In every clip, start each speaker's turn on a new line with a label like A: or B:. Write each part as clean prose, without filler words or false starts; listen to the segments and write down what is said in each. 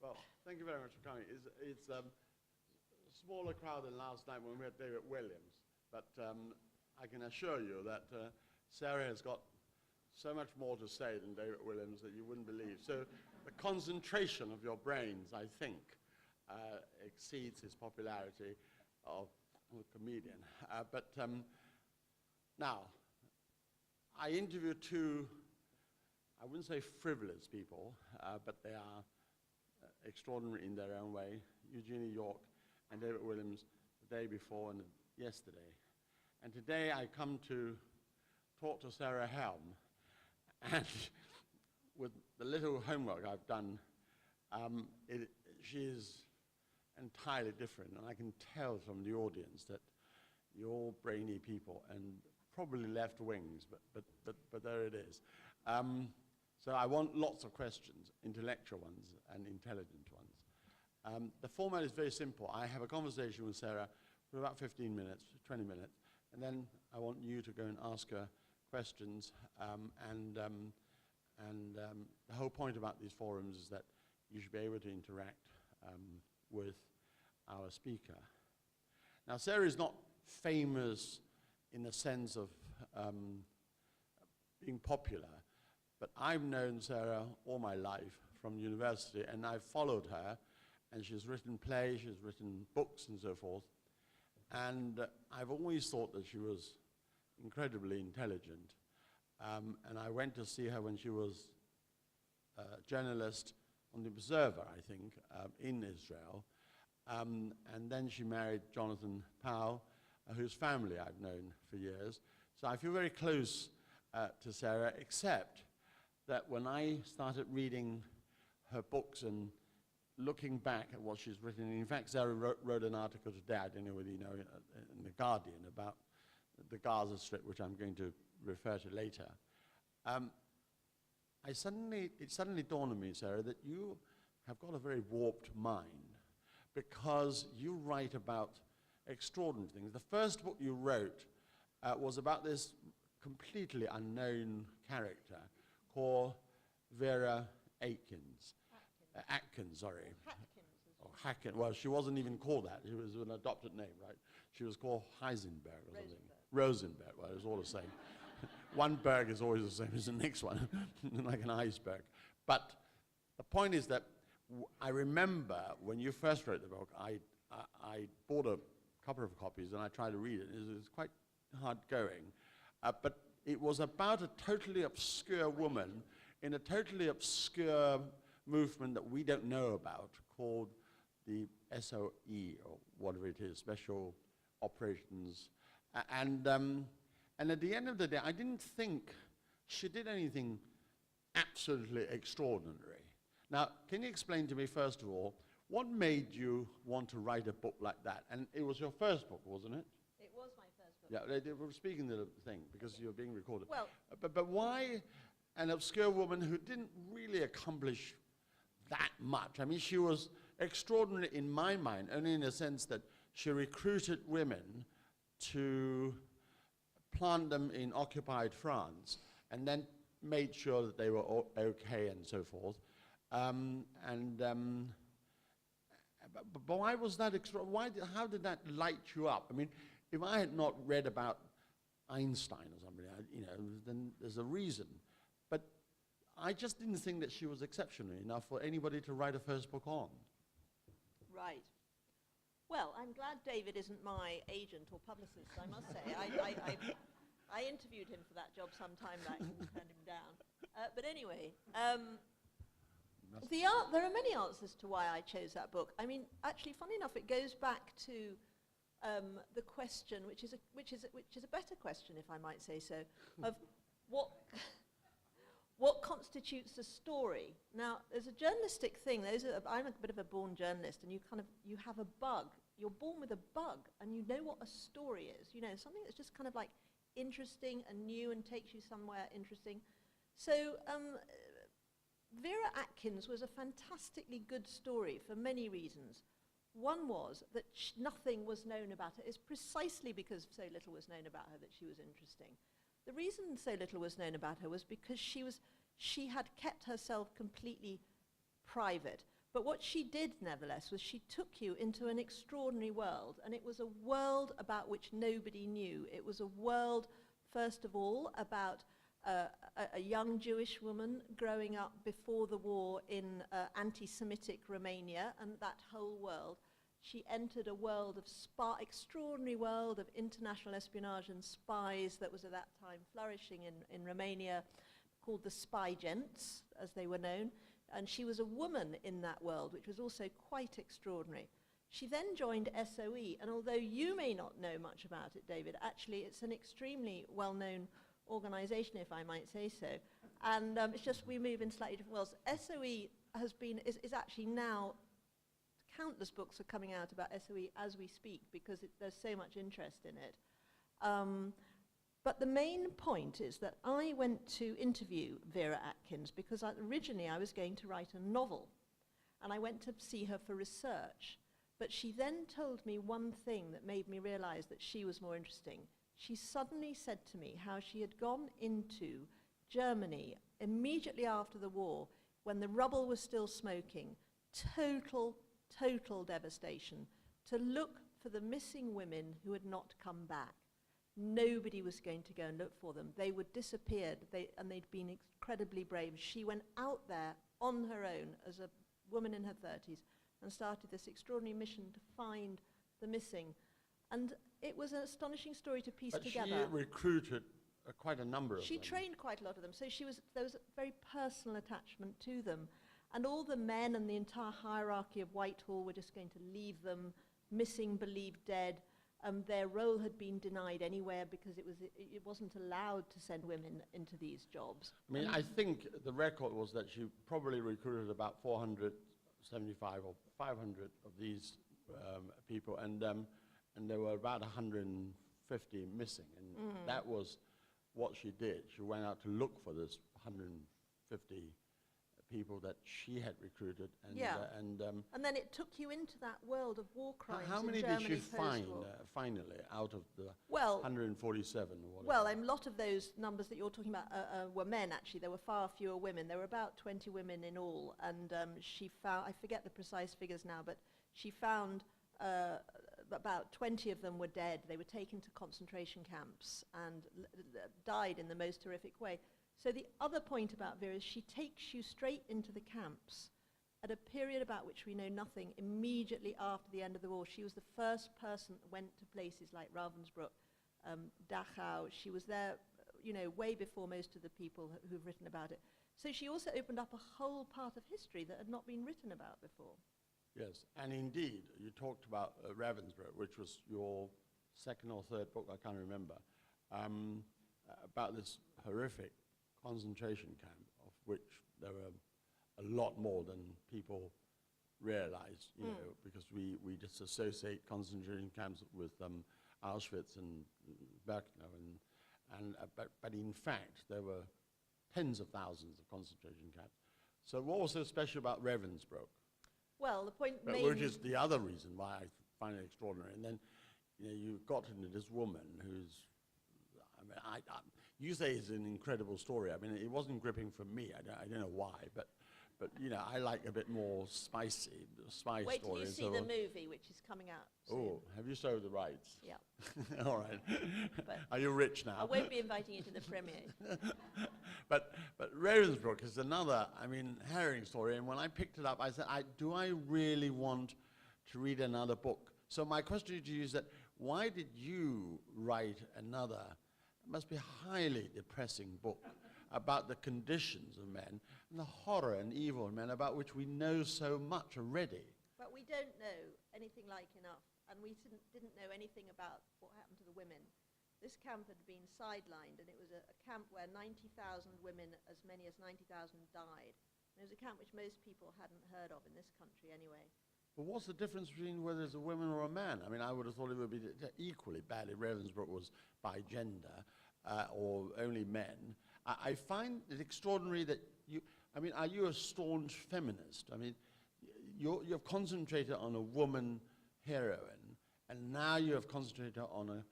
A: Well, thank you very much for coming. It's a smaller crowd than last night when we had David Williams, but I can assure you that Sarah has got so much more to say than David Williams that you wouldn't believe. So the concentration of your brains, I think, exceeds his popularity of a comedian. Now, I interviewed two, I wouldn't say frivolous people, but they are extraordinary in their own way. Eugenia York and David Williams the day before and yesterday. And today I come to talk to Sarah Helm. And with the little homework I've done, she is entirely different. And I can tell from the audience that you're all brainy people and probably left wings, but there it is. So I want lots of questions, intellectual ones and intelligent ones. The format is very simple. I have a conversation with Sarah for about 15 minutes, 20 minutes, and then I want you to go and ask her questions. The whole point about these forums is that you should be able to interact with our speaker. Now, Sarah is not famous in the sense of being popular, but I've known Sarah all my life from university, and I've followed her, and she's written plays, she's written books and so forth, and I've always thought that she was incredibly intelligent. And I went to see her when she was a journalist on The Observer, I think, in Israel. And then she married Jonathan Powell, whose family I've known for years. So I feel very close to Sarah, except that when I started reading her books and looking back at what she's written, in fact, Sarah wrote an article today, I don't know whether you know, in The Guardian about the Gaza Strip, which I'm going to refer to later. It suddenly dawned on me, Sarah, that you have got a very warped mind because you write about extraordinary things. The first book you wrote was about this completely unknown character called Vera Atkins. Atkins, sorry. Hackins. Well, she wasn't even called that. She was an adopted name, right? She was called Heisenberg or something. Rosenberg. Well, it's all the same. One berg is always the same as the next one, like an iceberg. But the point is that I remember when you first wrote the book, I bought a couple of copies and I tried to read it. It was quite hard going. But it was about a totally obscure woman in a totally obscure movement that we don't know about called the SOE, or whatever it is, Special Operations. And at the end of the day, I didn't think she did anything absolutely extraordinary. Now, can you explain to me, first of all, what made you want to write a book like that? And it was your first book, wasn't it?
B: It was my first book.
A: Yeah, they were speaking to the thing because you're being recorded.
B: Well,
A: but why an obscure woman who didn't really accomplish that much? I mean, she was extraordinary in my mind, only in the sense that she recruited women to plant them in occupied France and then made sure that they were okay and so forth. But why was that extraordinary? How did that light you up? I mean, if I had not read about Einstein or somebody, then there's a reason. But I just didn't think that she was exceptional enough for anybody to write a first book on.
B: Right. Well, I'm glad David isn't my agent or publicist, I must say. I interviewed him for that job some time back and turned him down. But anyway, there are many answers to why I chose that book. I mean, actually, funny enough, it goes back to the question, which is a better question, if I might say so, of what constitutes a story? Now, there's a journalistic thing. I'm a bit of a born journalist, and you have a bug. You're born with a bug, and you know what a story is. You know, something that's just kind of like interesting and new and takes you somewhere interesting. So Vera Atkins was a fantastically good story for many reasons. One was that nothing was known about her. It's precisely because so little was known about her that she was interesting. The reason so little was known about her was because she had kept herself completely private. But what she did, nevertheless, was she took you into an extraordinary world, and it was a world about which nobody knew. It was a world, first of all, about a young Jewish woman growing up before the war in anti-Semitic Romania, and that whole world. She entered a world of extraordinary world of international espionage and spies that was at that time flourishing in Romania, called the spy gents, as they were known. And she was a woman in that world, which was also quite extraordinary. She then joined SOE, and although you may not know much about it, David, actually it's an extremely well-known organization, if I might say so. And it's just we move in slightly different worlds. SOE is actually now, countless books are coming out about SOE as we speak, because there's so much interest in it. But the main point is that I went to interview Vera Atkins because originally I was going to write a novel, and I went to see her for research. But she then told me one thing that made me realize that she was more interesting. She suddenly said to me how she had gone into Germany immediately after the war, when the rubble was still smoking, total devastation, to look for the missing women who had not come back. Nobody was going to go and look for them. They would disappeared, and they'd been incredibly brave. She went out there on her own as a woman in her 30s and started this extraordinary mission to find the missing. And it was an astonishing story to piece together.
A: But she recruited quite a number of them.
B: She trained quite a lot of them, so there was a very personal attachment to them. And all the men and the entire hierarchy of Whitehall were just going to leave them, missing, believed dead. Their role had been denied anywhere because it wasn't allowed to send women into these jobs.
A: I mean, I think the record was that she probably recruited about 475 or 500 of these people, and there were about 150 missing, and that was what she did. She went out to look for this 150 people that she had recruited, and
B: then it took you into that world of war crimes.
A: How many
B: in
A: did
B: Germany
A: she find finally out of the 147 or whatever?
B: Well, a lot of those numbers that you're talking about were men. Actually, there were far fewer women. There were about 20 women in all, and she found, I forget the precise figures now, but she found about 20 of them were dead. They were taken to concentration camps and died in the most horrific way. So the other point about Vera is she takes you straight into the camps at a period about which we know nothing. Immediately after the end of the war, she was the first person that went to places like Ravensbruck, Dachau. She was there, way before most of the people who've written about it. So she also opened up a whole part of history that had not been written about before.
A: Yes, and indeed, you talked about Ravensbruck, which was your second or third book, I can't remember, about this horrific concentration camp, of which there were a lot more than people realize, you know, because we just associate concentration camps with Auschwitz and Birkenau, but in fact there were tens of thousands of concentration camps. So what was so special about Ravensbruck?
B: Well, the point
A: which is the other reason why I find it extraordinary. And then, you got into this woman who's, you say it's an incredible story. I mean, it wasn't gripping for me. I don't know why, but I like a bit more spicy, spy story.
B: Wait till you see the movie, which is coming out soon.
A: Oh, have you sold the rights?
B: Yeah.
A: All right.
B: But
A: are you rich now?
B: I won't be inviting you to the premiere.
A: But Ravensbruck is another, harrowing story. And when I picked it up, I said, do I really want to read another book? So my question to you is that, why did you write another, it must be a highly depressing book, about the conditions of men and the horror and evil of men about which we know so much already?
B: But we don't know anything like enough, and we didn't know anything about what happened to the women. This camp had been sidelined, and it was a camp where 90,000 women, as many as 90,000 died. And it was a camp which most people hadn't heard of in this country anyway.
A: But what's the difference between whether it's a woman or a man? I would have thought it would be equally bad if Ravensbruck was by gender or only men. I find it extraordinary that are you a staunch feminist? You've concentrated on a woman heroine, and now you have concentrated on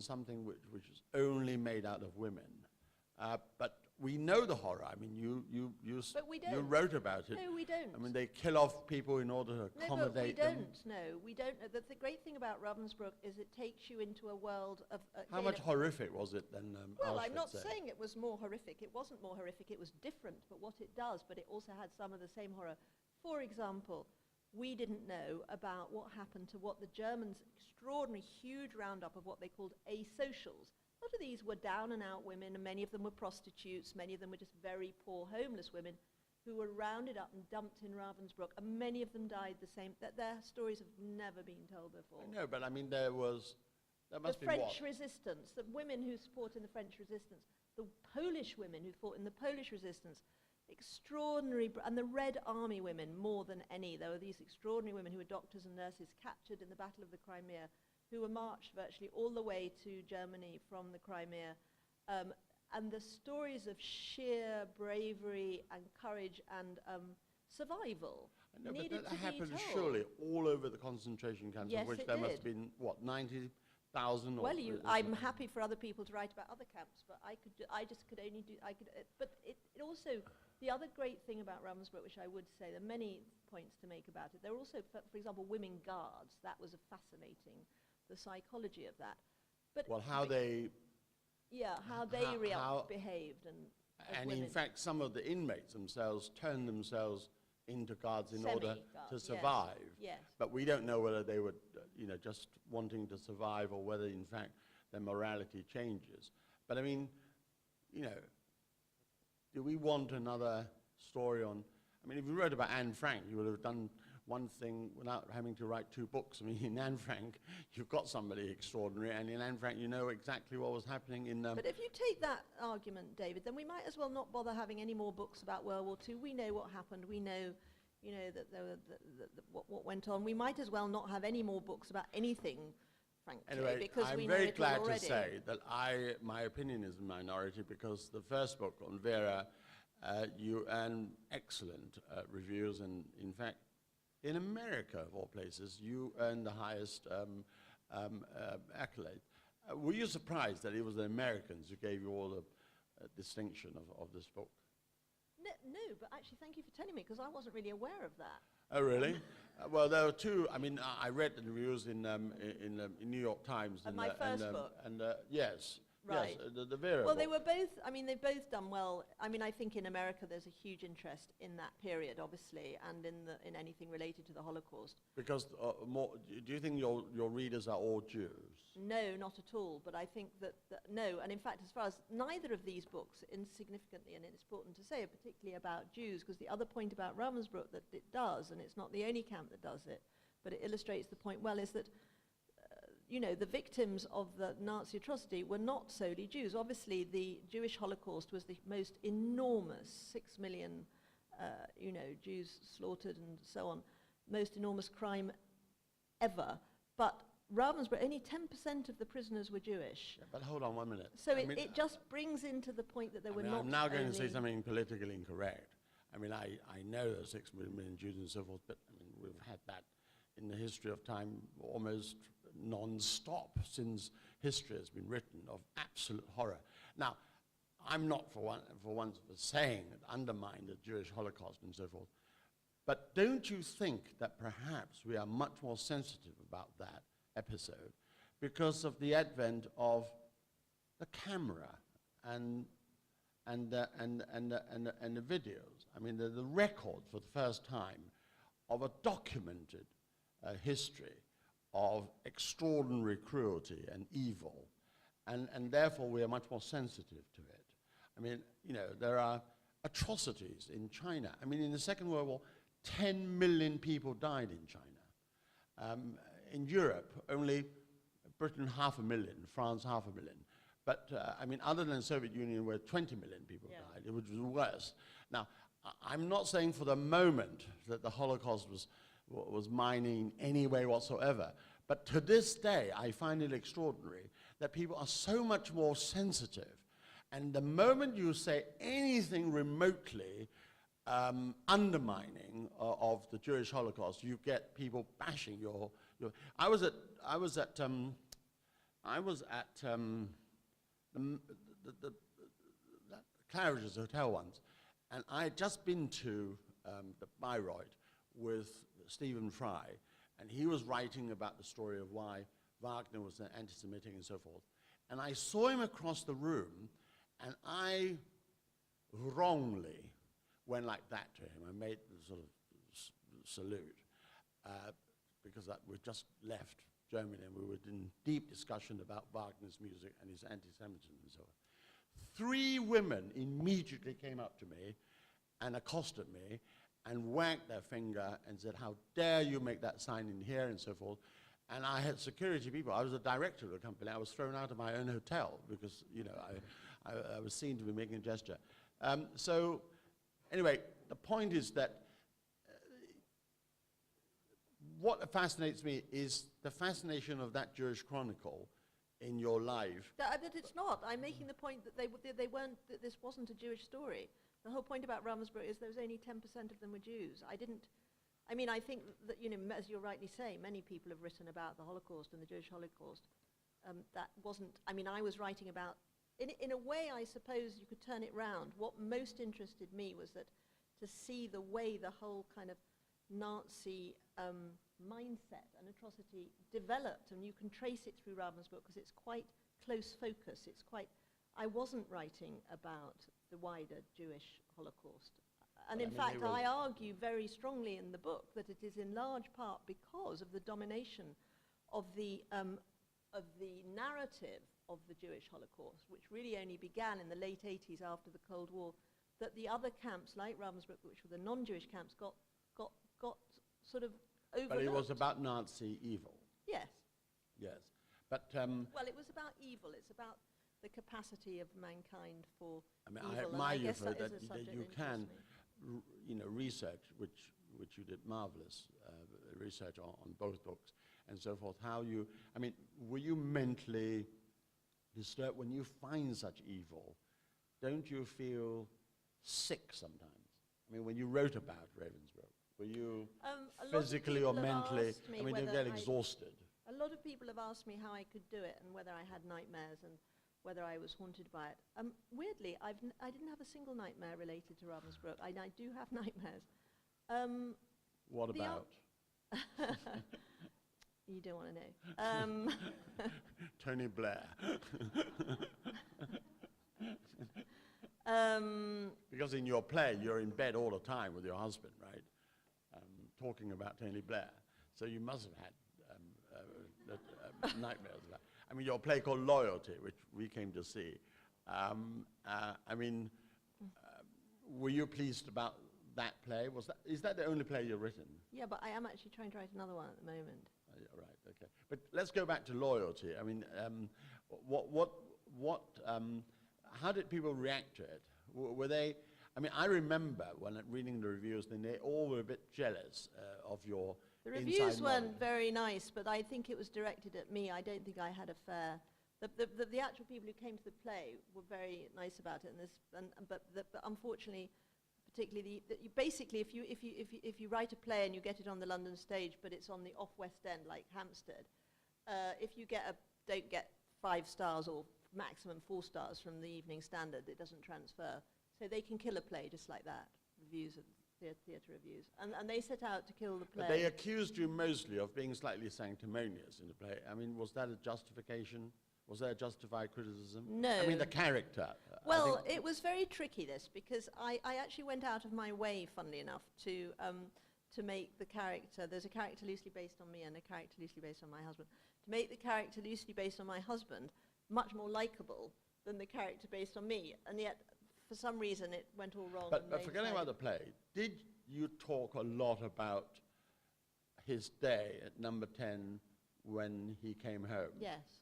A: something which is only made out of women. But we know the horror. I mean,
B: But we
A: you
B: don't.
A: wrote about it.
B: No, we don't.
A: I mean, they kill off people in order to accommodate them.
B: No, we don't. The great thing about Ravensbruck is it takes you into a world of...
A: How much horrific was it then?
B: Well,
A: Auschwitz
B: I'm not
A: said?
B: saying it was more horrific. It wasn't more horrific. It was different, but what it does, but it also had some of the same horror. For example, we didn't know about what happened to what the Germans, extraordinary, huge roundup of what they called asocials. A lot of these were down-and-out women, and many of them were prostitutes. Many of them were just very poor, homeless women who were rounded up and dumped in Ravensbrück, and many of them died the same. Their stories have never been told before.
A: No, but I mean, there must
B: the
A: be
B: French
A: what?
B: resistance, the women who fought in the French resistance, the Polish women who fought in the Polish resistance, extraordinary, and the Red Army women more than any. There were these extraordinary women who were doctors and nurses captured in the Battle of the Crimea, who were marched virtually all the way to Germany from the Crimea. And the stories of sheer bravery and courage and survival needed
A: that
B: to
A: happened
B: be told.
A: surely all over the concentration camps,
B: Yes,
A: of which
B: it
A: there must
B: did.
A: have been, what, 90,000?
B: Well, I'm happy for other people to write about other camps, but but it also, the other great thing about Ravensbrück, which I would say, there are many points to make about it. There are also, for example, women guards. That was a fascinating, the psychology of that. But
A: Well, how they...
B: Yeah, how they behaved and
A: in fact, some of the inmates themselves turned themselves into guards in order
B: Semi-guards,
A: to
B: yes,
A: survive.
B: yes.
A: But we don't know whether they were, just wanting to survive or whether, in fact, their morality changes. But I mean, do we want another story on... I mean, if you wrote about Anne Frank, you would have done one thing without having to write two books. I mean, in Anne Frank, you've got somebody extraordinary, and in Anne Frank, you know exactly what was happening in...
B: But if you take that argument, David, then we might as well not bother having any more books about World War II. We know what happened. We know, that there were what went on. We might as well not have any more books about anything, frankly,
A: Anyway,
B: because
A: I'm
B: we know
A: very
B: it all
A: glad
B: already.
A: to say that my opinion is a minority, because the first book on Vera, you earn excellent reviews, and in fact, in America, of all places, you earned the highest accolade. Were you surprised that it was the Americans who gave you all the distinction of this book?
B: No, but actually, thank you for telling me, because I wasn't really aware of that.
A: Oh, really? Well, there were two. I mean, I read the reviews in New York Times.
B: Of my first book?
A: Yes.
B: Right.
A: Yes, the Vera
B: Well,
A: book.
B: they were both, they've both done well. I mean, I think in America there's a huge interest in that period, obviously, and in anything related to the Holocaust.
A: Because do you think your readers are all Jews?
B: No, not at all. But I think that no, and in fact, as far as neither of these books, insignificantly, and it's important to say, are particularly about Jews, because the other point about Ravensbrück that it does, and it's not the only camp that does it, but it illustrates the point well, is that the victims of the Nazi atrocity were not solely Jews. Obviously, the Jewish Holocaust was the most enormous, 6 million, Jews slaughtered and so on, most enormous crime ever. But Ravensbrück, only 10% of the prisoners were Jewish.
A: Yeah, but hold on 1 minute.
B: So it just brings into the point that there were not
A: I'm now going to say
B: only-
A: something politically incorrect. I mean, I know there's 6 million Jews and so forth, but I mean, we've had that in the history of time almost non-stop since history has been written, of absolute horror. Now, I'm not for once saying that undermine the Jewish Holocaust and so forth, but don't you think that perhaps we are much more sensitive about that episode because of the advent of the camera and the videos? I mean, the record for the first time of a documented history of extraordinary cruelty and evil, and therefore we are much more sensitive to it. I mean, there are atrocities in China. I mean, in the Second World War, 10 million people died in China. In Europe, only Britain 500,000, France 500,000. But, I mean, other than the Soviet Union, where 20 million people died, which was worse. Now, I'm not saying for the moment that the Holocaust was mining in any way whatsoever. But to this day, I find it extraordinary that people are so much more sensitive. And the moment you say anything remotely undermining of the Jewish Holocaust, you get people bashing your. I was at the Claridge's Hotel once, and I had just been to the Bayreuth with Stephen Fry, and he was writing about the story of why Wagner was anti-Semitic and so forth. And I saw him across the room, and I wrongly went like that to him. I made the sort of salute, because we'd just left Germany, and we were in deep discussion about Wagner's music and his anti-Semitism and so on. 3 women immediately came up to me and accosted me and wagged their finger and said, "How dare you make that sign in here," and so forth. And I had security people. I was a director of the company. I was thrown out of my own hotel because, you know, I was seen to be making a gesture. So anyway, the point is that what fascinates me is the fascination of that Jewish Chronicle in your life.
B: But it's not. I'm making the point that they weren't, that this wasn't a Jewish story. The whole point about Ravensbruck is there was only 10% of them were Jews. I think that, you know, as you're rightly saying, many people have written about the Holocaust and the Jewish Holocaust. That wasn't, I mean, I was writing about, in a way, I suppose you could turn it round. What most interested me was that to see the way the whole kind of Nazi mindset and atrocity developed, and you can trace it through Ravensbruck because it's quite close focus. It's quite, I wasn't writing about the wider Jewish Holocaust. And in fact, I argue very strongly in the book that it is in large part because of the domination of the narrative of the Jewish Holocaust, which really only began in the late 80s after the Cold War, that the other camps, like Ravensbrück, which were the non-Jewish camps, got sort of overlooked.
A: But it was about Nazi evil.
B: Yes.
A: Yes. But
B: well, it was about evil. It's about the capacity of mankind for evil.
A: I admire you for
B: that
A: that you can, you know, research, which you did marvelous research on both books and so forth. How you, I mean, were you mentally disturbed when you find such evil? Don't you feel sick sometimes? I mean, when you wrote about Ravensbruck, were you physically or mentally? I mean, did you get exhausted?
B: A lot of people have asked me how I could do it and whether I had nightmares and whether I was haunted by it. Weirdly, I didn't have a single nightmare related to Ravensbruck. I do have nightmares.
A: What about?
B: You don't want to know.
A: Tony Blair. Because in your play, you're in bed all the time with your husband, right? Talking about Tony Blair. So you must have had nightmares about. I mean, your play called Loyalty, which we came to see. I mean, were you pleased about that play? Is that the only play you've written?
B: Yeah, but I am actually trying to write another one at the moment.
A: Yeah, right. Okay. But let's go back to Loyalty. I mean, how did people react to it? Were they? I mean, I remember when reading the reviews, then they all were a bit jealous of your.
B: The reviews weren't very nice, but I think it was directed at me. I don't think I had a fair. The actual people who came to the play were very nice about it, but unfortunately, particularly basically, if you write a play and you get it on the London stage, but it's on the off-West End like Hampstead, if you don't get 5 stars or maximum 4 stars from the Evening Standard, it doesn't transfer. So they can kill a play just like that. Reviews of theatre reviews, and they set out to kill the play.
A: But they accused you mostly of being slightly sanctimonious in the play. I mean, was that a justification? Was that a justified criticism?
B: No.
A: I mean, the character.
B: Well, it was very tricky, this, because I actually went out of my way, funnily enough, to make the character. There's a character loosely based on me and a character loosely based on my husband. To make the character loosely based on my husband much more likable than the character based on me, and yet, for some reason, it went all wrong.
A: But forgetting about the play, did you talk a lot about his day at number 10 when he came home?
B: Yes.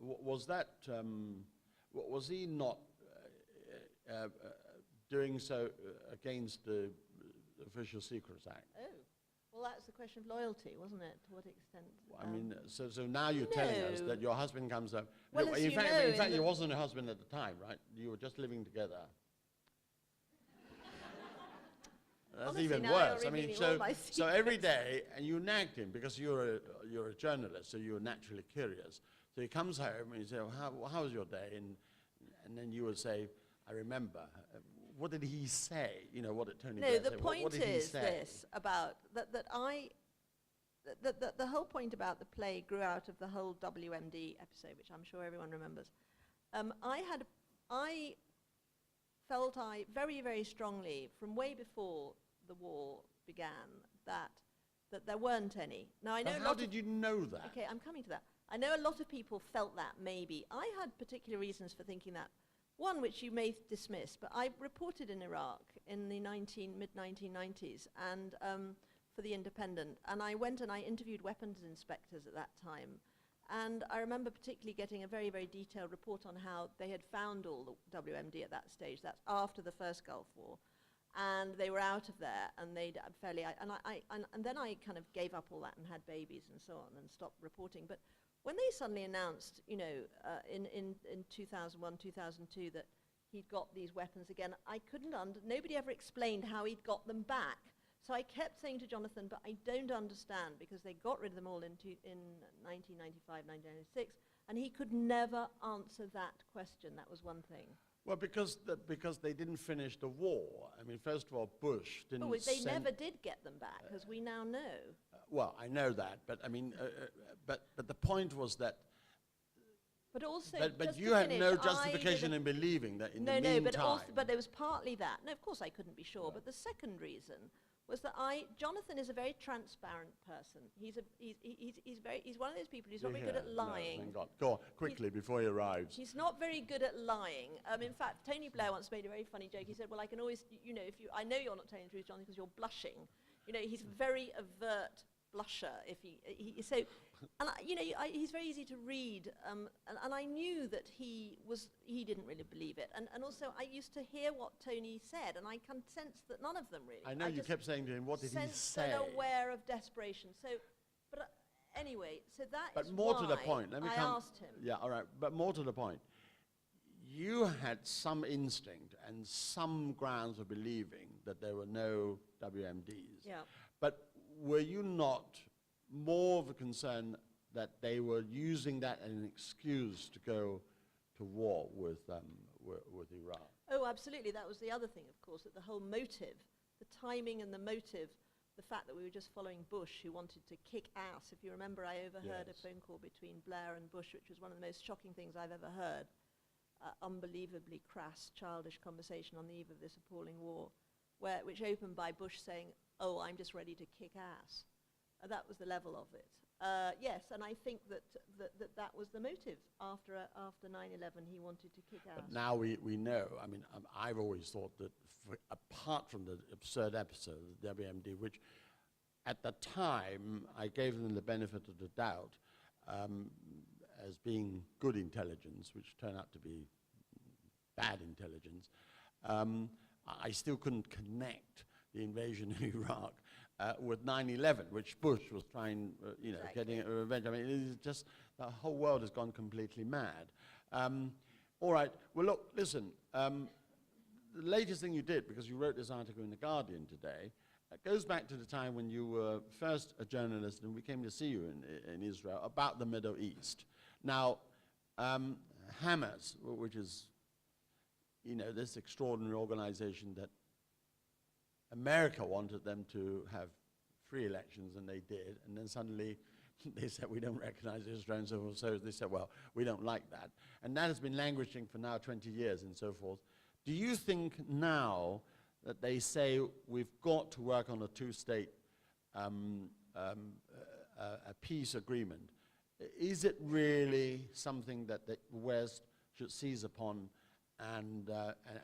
A: Was that, was he not doing so against the Official Secrets Act?
B: Oh, well, that's the question of loyalty, wasn't it? To what extent?
A: I mean, so now you're telling us that your husband comes up.
B: Well,
A: no, in fact, you wasn't a husband at the time, right? You were just living together. That's
B: honestly,
A: even worse. I mean, so every day, and you nagged him because you're a journalist, so you're naturally curious. So he comes home and you say, well, how was your day? And then you would say, I remember. What did he say? You know, what did Tony
B: No,
A: Blair
B: the
A: say?
B: point
A: What did he
B: is
A: say?
B: this, about the whole point about the play grew out of the whole WMD episode, which I'm sure everyone remembers. I felt very, very strongly from way before the war began that there weren't any. Now I know
A: How did you know that?
B: Okay, I'm coming to that. I know a lot of people felt that maybe. I had particular reasons for thinking that. One, which you may dismiss, but I reported in Iraq in the mid-1990s and for The Independent, and I went and I interviewed weapons inspectors at that time. And I remember particularly getting a very, very detailed report on how they had found all the WMD at that stage. That's after the first Gulf War. And they were out of there, and they'd and then I kind of gave up all that and had babies and so on and stopped reporting. But when they suddenly announced, you know, in 2001, 2002 that he'd got these weapons again, I couldn't nobody ever explained how he'd got them back. So I kept saying to Jonathan, but I don't understand, because they got rid of them all in 1995, 1996, and he could never answer that question. That was one thing.
A: Well, because they didn't finish the war. I mean, first of all, Bush didn't
B: But they never did get them back, as we now know.
A: Well, I know that, but I mean, but the point was that.
B: But also,
A: but you had no justification in believing that in the meantime.
B: But there was partly that. No, of course I couldn't be sure. But the second reason was that Jonathan is a very transparent person. He's one of those people who's not very good at lying.
A: No, thank God. Go on, quickly, before he arrives.
B: He's not very good at lying. In fact, Tony Blair once made a very funny joke. He said, well, I can always, you know, I know you're not telling the truth, Jonathan, because you're blushing. You know, he's very overt blusher. He's very easy to read, and I knew that he didn't really believe it, and also I used to hear what Tony said, and I can sense that none of them really.
A: I know you kept saying to him, what did he say?
B: Aware of desperation. So, but anyway, so that
A: but
B: is
A: more
B: why
A: to the point. Let me
B: I asked him.
A: Yeah, all right. But more to the point. You had some instinct and some grounds for believing that there were no WMDs.
B: Yeah.
A: But were you not more of a concern that they were using that as an excuse to go to war with Iraq?
B: Oh, absolutely. That was the other thing, of course, that the whole motive, the timing and the motive, the fact that we were just following Bush, who wanted to kick ass. If you remember, I overheard a phone call between Blair and Bush, which was one of the most shocking things I've ever heard. Unbelievably crass, childish conversation on the eve of this appalling war, which opened by Bush saying, oh, I'm just ready to kick ass. That was the level of it. Yes, and I think that was the motive. After 9/11, he wanted to kick ass.
A: But now we know. I mean, I've always thought that apart from the absurd episode of the WMD, which at the time I gave them the benefit of the doubt as being good intelligence, which turned out to be bad intelligence, I still couldn't connect the invasion of Iraq with 9/11, which Bush was trying, getting revenge. I mean, it is just, the whole world has gone completely mad. All right, well, look, listen, the latest thing you did, because you wrote this article in The Guardian today, goes back to the time when you were first a journalist and we came to see you in Israel about the Middle East. Now, Hamas, which is, this extraordinary organization that America wanted them to have free elections, and they did, and then suddenly they said, we don't recognize Israel, and so forth. So they said, well, we don't like that. And that has been languishing for now 20 years and so forth. Do you think now that they say we've got to work on a two-state a peace agreement, is it really something that the West should seize upon and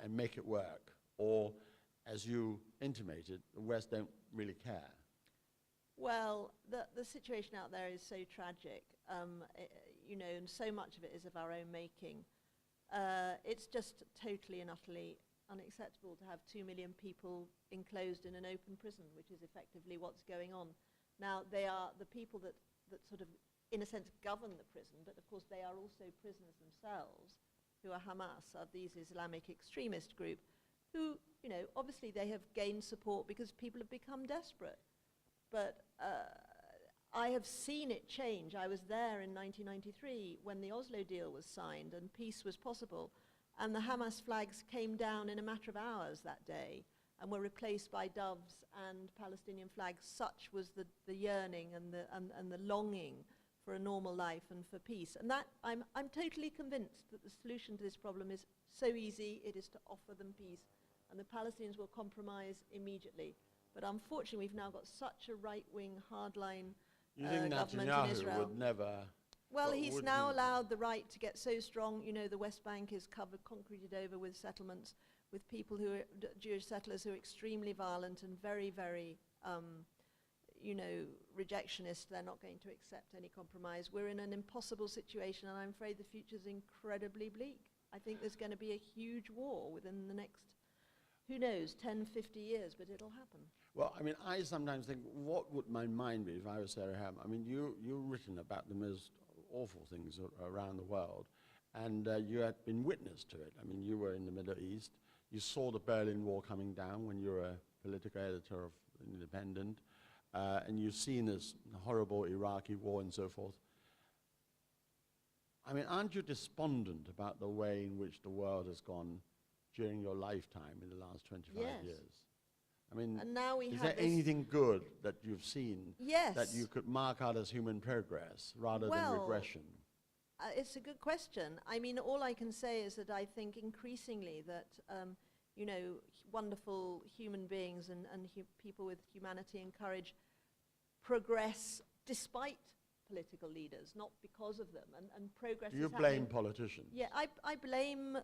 A: make it work? Or, as you intimated, the West don't really care?
B: Well, the situation out there is so tragic, and so much of it is of our own making. It's just totally and utterly unacceptable to have 2 million people enclosed in an open prison, which is effectively what's going on. Now, they are the people that sort of, in a sense, govern the prison, but of course they are also prisoners themselves, who are Hamas, of these Islamic extremist group, who, obviously they have gained support because people have become desperate. But I have seen it change. I was there in 1993 when the Oslo deal was signed and peace was possible. And the Hamas flags came down in a matter of hours that day and were replaced by doves and Palestinian flags. Such was the yearning and the longing for a normal life and for peace. And that I'm totally convinced that the solution to this problem is so easy. It is to offer them peace, and the Palestinians will compromise immediately. But unfortunately, we've now got such a right-wing, hardline
A: You think
B: government in
A: Netanyahu
B: Israel.
A: would never...
B: Well,
A: But
B: he's
A: would
B: now
A: he-
B: allowed the right to get so strong. You know, the West Bank is covered, concreted over with settlements, with people who are Jewish settlers who are extremely violent and very, very, you know, rejectionist. They're not going to accept any compromise. We're in an impossible situation, and I'm afraid the future's incredibly bleak. I think there's going to be a huge war within the next, who knows, 10, 50 years, but it'll happen.
A: Well, I mean, I sometimes think, what would my mind be if I was Sarah Helm? I mean, you've written about the most awful things around the world, and you had been witness to it. I mean, you were in the Middle East. You saw the Berlin Wall coming down when you were a political editor of Independent, and you've seen this horrible Iraqi war and so forth. I mean, aren't you despondent about the way in which the world has gone during your lifetime in the last 25
B: Yes.
A: years? I mean,
B: And now we
A: is
B: have
A: there
B: this-
A: anything good that you've seen
B: Yes.
A: that you could mark out as human progress rather
B: Well,
A: than regression?
B: It's a good question. I mean, all I can say is that I think increasingly that, you know, wonderful human beings and people with humanity and courage progress despite political leaders, not because of them. And progress
A: Do you
B: is
A: blame
B: happening.
A: politicians?
B: Yeah, I blame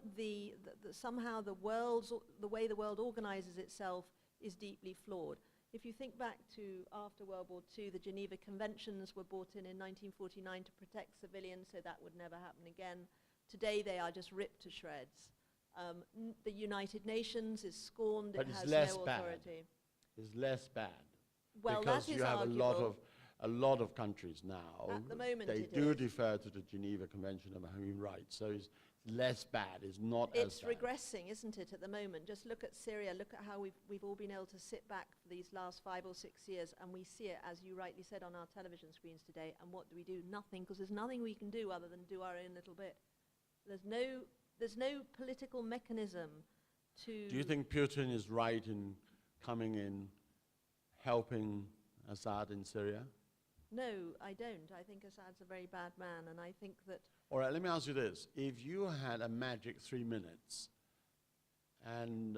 B: somehow the way the world organizes itself is deeply flawed. If you think back to after World War II, the Geneva Conventions were brought in 1949 to protect civilians, so that would never happen again. Today they are just ripped to shreds. The United Nations is scorned,
A: But
B: it
A: it's
B: has
A: less
B: no
A: bad.
B: authority.
A: Is less bad.
B: Well,
A: because
B: that is
A: you have
B: arguable.
A: a lot of countries now.
B: At the moment
A: they
B: it
A: do
B: is.
A: defer to the Geneva Convention on Human Rights, so it's less bad. It's not as
B: It's
A: bad.
B: regressing, isn't it, at the moment? Just look at Syria, look at how we've all been able to sit back for these last 5 or 6 years, and we see it, as you rightly said, on our television screens today. And what do? Nothing, because there's nothing we can do other than do our own little bit. There's no political mechanism to...
A: Do you think Putin is right in coming in, helping Assad in Syria?
B: No, I don't. I think Assad's a very bad man, and I think that...
A: All right, let me ask you this. If you had a magic 3 minutes and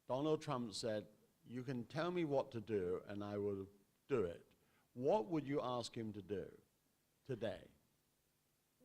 A: Donald Trump said, you can tell me what to do and I will do it, what would you ask him to do today?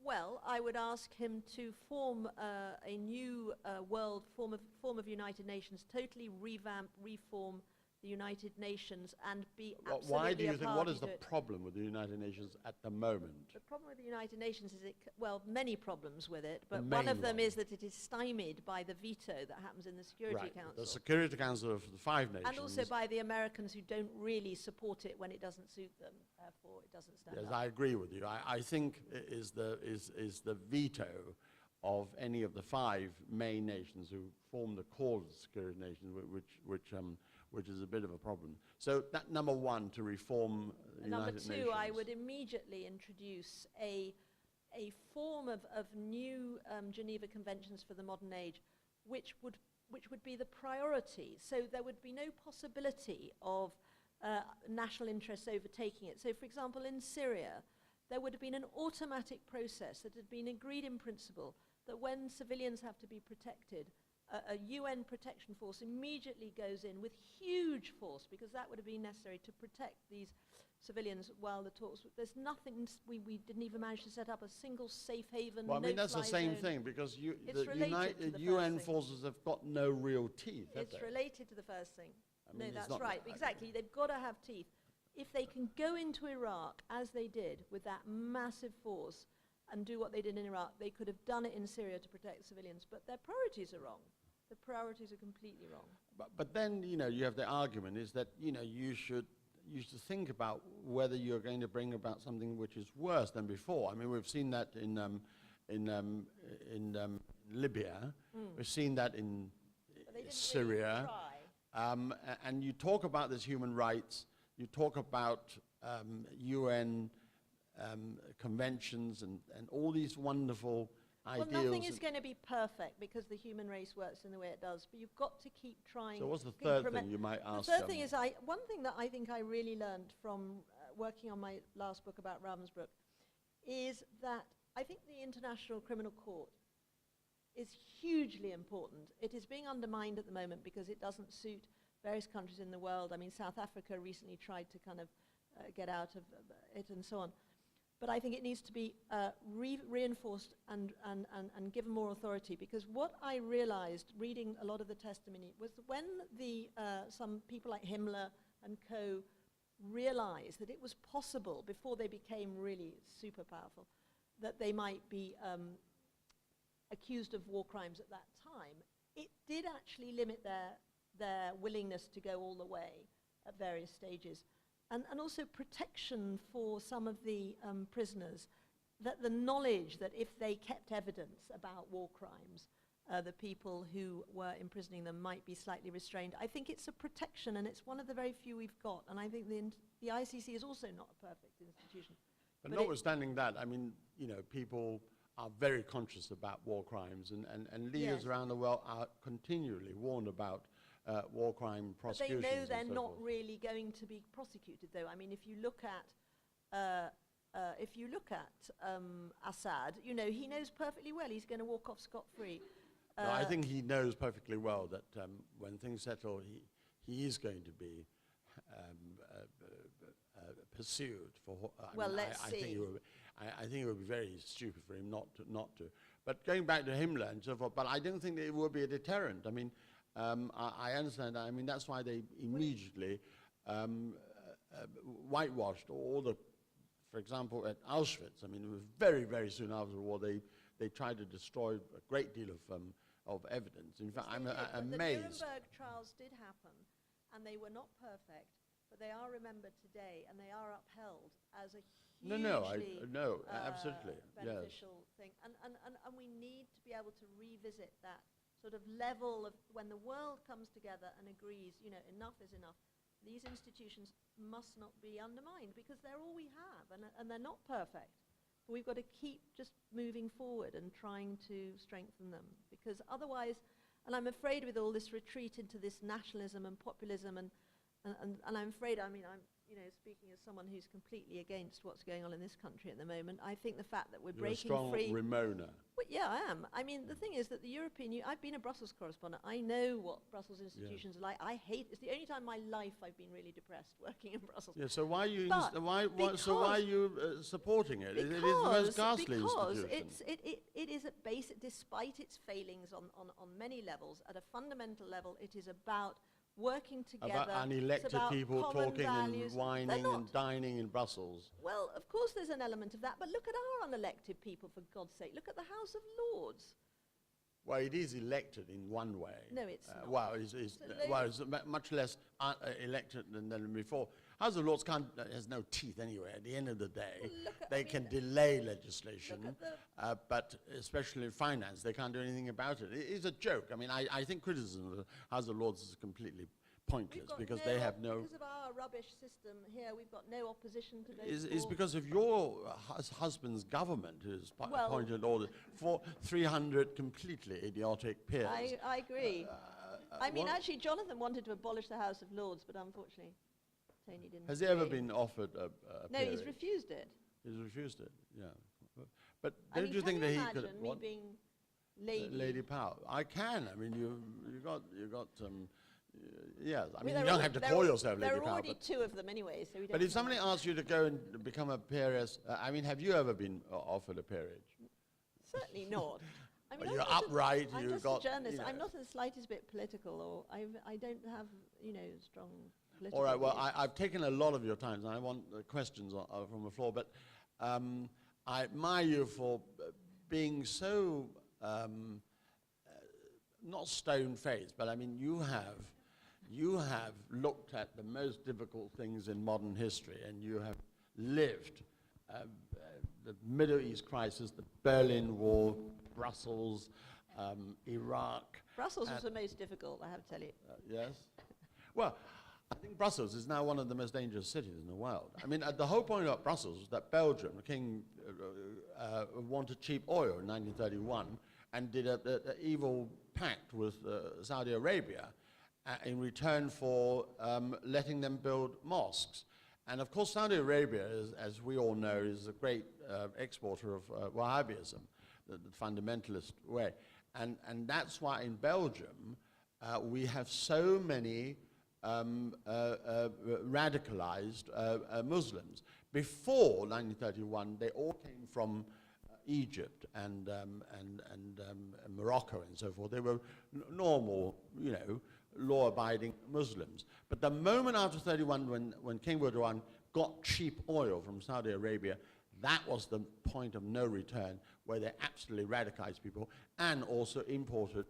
B: Well, I would ask him to form a new world form of United Nations, totally revamp, reform the United Nations, and be absolutely
A: Why do you
B: a
A: think, what
B: party
A: is the
B: to it.
A: problem with the United Nations at the moment?
B: The problem with the United Nations is well, many problems with it, but
A: The
B: one of
A: main
B: them
A: one.
B: is that it is stymied by the veto that happens in the Security
A: Right,
B: Council.
A: the Security Council of the 5 nations.
B: And also by the Americans, who don't really support it when it doesn't suit them. Therefore, it doesn't stand
A: Yes,
B: up.
A: I agree with you. I think is the veto of any of the 5 main nations who form the core of the Security Nation, which is a bit of a problem. So that number 1, to reform the
B: And number
A: United
B: 2,
A: Nations.
B: I would immediately introduce a form of new Geneva Conventions for the modern age, which would be the priority. So there would be no possibility of national interests overtaking it. So, for example, in Syria, there would have been an automatic process that had been agreed in principle that when civilians have to be protected, a UN protection force immediately goes in with huge force, because that would have been necessary to protect these civilians while the talks. There's nothing, we didn't even manage to set up a single safe haven.
A: Well, I mean, that's the
B: no-fly
A: same
B: zone.
A: thing, because
B: It's
A: the
B: related to the
A: UN
B: first thing.
A: forces have got no real teeth, have
B: It's
A: they?
B: related to the first thing.
A: I
B: No,
A: mean, it's
B: that's
A: not-
B: right. Exactly. They've got to have teeth. If they can go into Iraq, as they did, with that massive force, and do what they did in Iraq, they could have done it in Syria to protect civilians. But their priorities are wrong. The priorities are completely wrong.
A: But then, you have the argument is that, you should think about whether you're going to bring about something which is worse than before. I mean, we've seen that in Libya. We've seen that in
B: But they didn't
A: Syria.
B: really try.
A: And you talk about this human rights, you talk about UN conventions and all these wonderful ideals.
B: Well, nothing is going to be perfect because the human race works in the way it does, but you've got to keep trying.
A: So what's the third thing you might ask?
B: The third thing is, one thing that I think I really learned from working on my last book about Ravensbruck is that I think the International Criminal Court is hugely important. It is being undermined at the moment because it doesn't suit various countries in the world. I mean, South Africa recently tried to kind of get out of it and so on. But I think it needs to be reinforced and given more authority, because what I realized reading a lot of the testimony was that when some people like Himmler and co realized that it was possible, before they became really super powerful, that they might be accused of war crimes at that time, it did actually limit their willingness to go all the way at various stages. And also protection for some of the prisoners, that the knowledge that if they kept evidence about war crimes, the people who were imprisoning them might be slightly restrained. I think it's a protection, and it's one of the very few we've got. And I think the ICC is also not a perfect institution.
A: But notwithstanding that, I mean, you know, people are very conscious about war crimes, and leaders around the world are continually warned about war crime prosecutions.
B: But they know they're
A: so
B: not
A: forth.
B: really going to be prosecuted, though. I mean, if you look at Assad, you know, he knows perfectly well he's going to walk off scot-free.
A: No, I think he knows perfectly well that when things settle, he is going to be pursued for.
B: Well, let's see.
A: I think it would be very stupid for him not to. But going back to Himmler and so forth, but I don't think that it would be a deterrent. I mean, I understand that. I mean, that's why they immediately whitewashed all the, for example, at Auschwitz. I mean, it was very, very soon after the war, they tried to destroy a great deal of evidence. In fact, I'm amazed.
B: The Nuremberg trials did happen, and they were not perfect, but they are remembered today, and they are upheld as a hugely
A: absolutely
B: beneficial thing. And we need to be able to revisit that sort of level of when the world comes together and agrees, you know, enough is enough. These institutions must not be undermined, because they're all we have, and they're not perfect. But we've got to keep just moving forward and trying to strengthen them, because otherwise, and I'm afraid with all this retreat into this nationalism and populism, and I'm afraid, I mean, I'm, you know, speaking as someone who's completely against what's going on in this country at the moment, I think the fact that we're breaking free.
A: You're a strong Ramona.
B: Well, yeah, I am. I mean, the thing is that the European I've been a Brussels correspondent. I know what Brussels institutions are like. I hate. It's the only time in my life I've been really depressed working in Brussels.
A: Yeah. So why are you? Why are you supporting it? It is the most ghastly institution.
B: It is at basic, despite its failings on many levels. At a fundamental level, it is about working together.
A: About unelected people talking
B: values.
A: and whining and dining in Brussels.
B: Well, of course there's an element of that, but look at our unelected people, for God's sake. Look at the House of Lords.
A: Well, it is elected in one way.
B: No, it's not.
A: Well, it's much less elected than before. House of Lords has no teeth anyway. At the end of the day, they can delay legislation, but especially in finance, they can't do anything about it. It is a joke. I mean, I think criticism of the House of Lords is completely pointless, because they have no.
B: Because of our rubbish system here, we've got no opposition to those.
A: It's because of your husband's government who's appointed all the 300 completely idiotic peers.
B: I agree. I mean, actually, Jonathan wanted to abolish the House of Lords, but unfortunately, Tony didn't.
A: Has he ever been offered a
B: No,
A: peerage?
B: he's refused it.
A: He's refused it, yeah. But don't you think that he could?
B: Me being
A: Lady Power. I can. I mean, you got. Yes. I mean,
B: Well,
A: you don't have to call yourself Lady
B: There are
A: Power.
B: already two of them anyway, so we don't.
A: But if somebody asks you to go and become a peeress, I mean, have you ever been offered a peerage?
B: Certainly not. I mean,
A: Well, you're upright.
B: I'm
A: you've
B: just
A: got.
B: a journalist.
A: You know.
B: I'm not the slightest bit political, or I don't have, you know, strong political.
A: All right. Well,
B: views.
A: I've taken a lot of your time, and I want questions from the floor. But I admire you for being so not stone-faced, but I mean, you have looked at the most difficult things in modern history, and you have lived the Middle East crisis, the Berlin Wall, Brussels, Iraq.
B: Brussels was the most difficult, I have to tell you.
A: Yes. Well, I think Brussels is now one of the most dangerous cities in the world. I mean, the whole point about Brussels was that Belgium, the king wanted cheap oil in 1931 and did an evil pact with Saudi Arabia in return for letting them build mosques. And of course, Saudi Arabia, as we all know, is a great exporter of Wahhabism, the fundamentalist way. And that's why in Belgium, we have so many radicalized Muslims. Before 1931, they all came from Egypt and Morocco and so forth. They were normal, you know, law-abiding Muslims. But the moment after 31, when King Erdogan got cheap oil from Saudi Arabia, that was the point of no return, where they absolutely radicalized people and also imported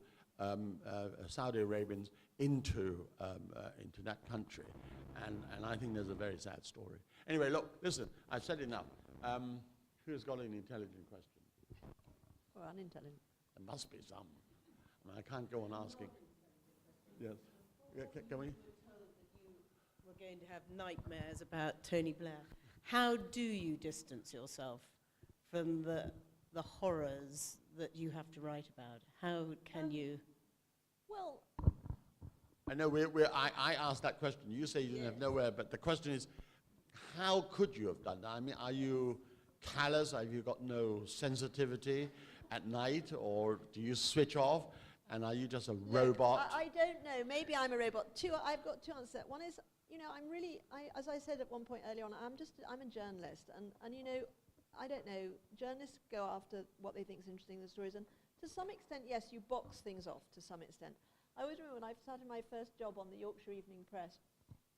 A: Saudi Arabians into that country. And I think there's a very sad story. Anyway, look, listen, I've said enough. Who's got an intelligent question?
B: Or unintelligent?
A: There must be some. I mean, I can't go on asking. Yes. Yeah, can we?
C: We're going to have nightmares about Tony Blair. How do you distance yourself from the horrors that you have to write about? How can you?
B: Well,
A: I know I asked that question. You say you didn't have nowhere, but the question is, how could you have done that? I mean, are you callous? Have you got no sensitivity at night, or do you switch off? And are you just a robot?
B: I don't know. Maybe I'm a robot. I've got two answers. One is, you know, as I said at one point earlier on, I'm a journalist, and you know, I don't know, journalists go after what they think is interesting in the stories, and to some extent, yes, you box things off to some extent. I always remember when I started my first job on the Yorkshire Evening Press,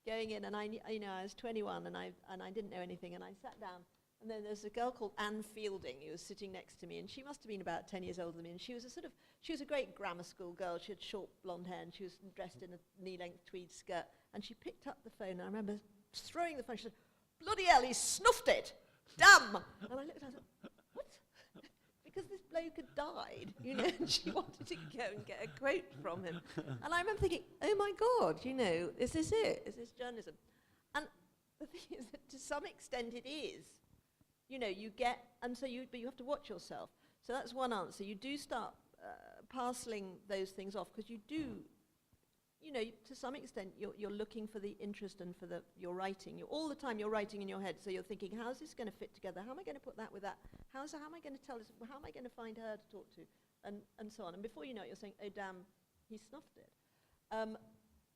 B: going in, and I was 21, and I didn't know anything, and I sat down, and then there's a girl called Anne Fielding who was sitting next to me, and she must have been about 10 years older than me, and she was a great grammar school girl. She had short blonde hair, and she was dressed in a knee-length tweed skirt, and she picked up the phone, and I remember throwing the phone. She said, "Bloody hell, he snuffed it! Damn!" And I looked at her and said, "What?" Because this bloke had died, you know, and she wanted to go and get a quote from him. And I remember thinking, oh my God, you know, is this it? Is this journalism? And the thing is that to some extent it is. You know, you get, and so but you have to watch yourself. So that's one answer. You do start parceling those things off, because you do, you know, to some extent you're looking for the interest and for your writing. All the time you're writing in your head, so you're thinking, how's this going to fit together? How am I going to put that with that? How am I going to tell this? How am I going to find her to talk to? And so on. And before you know it, you're saying, oh damn, he snuffed it.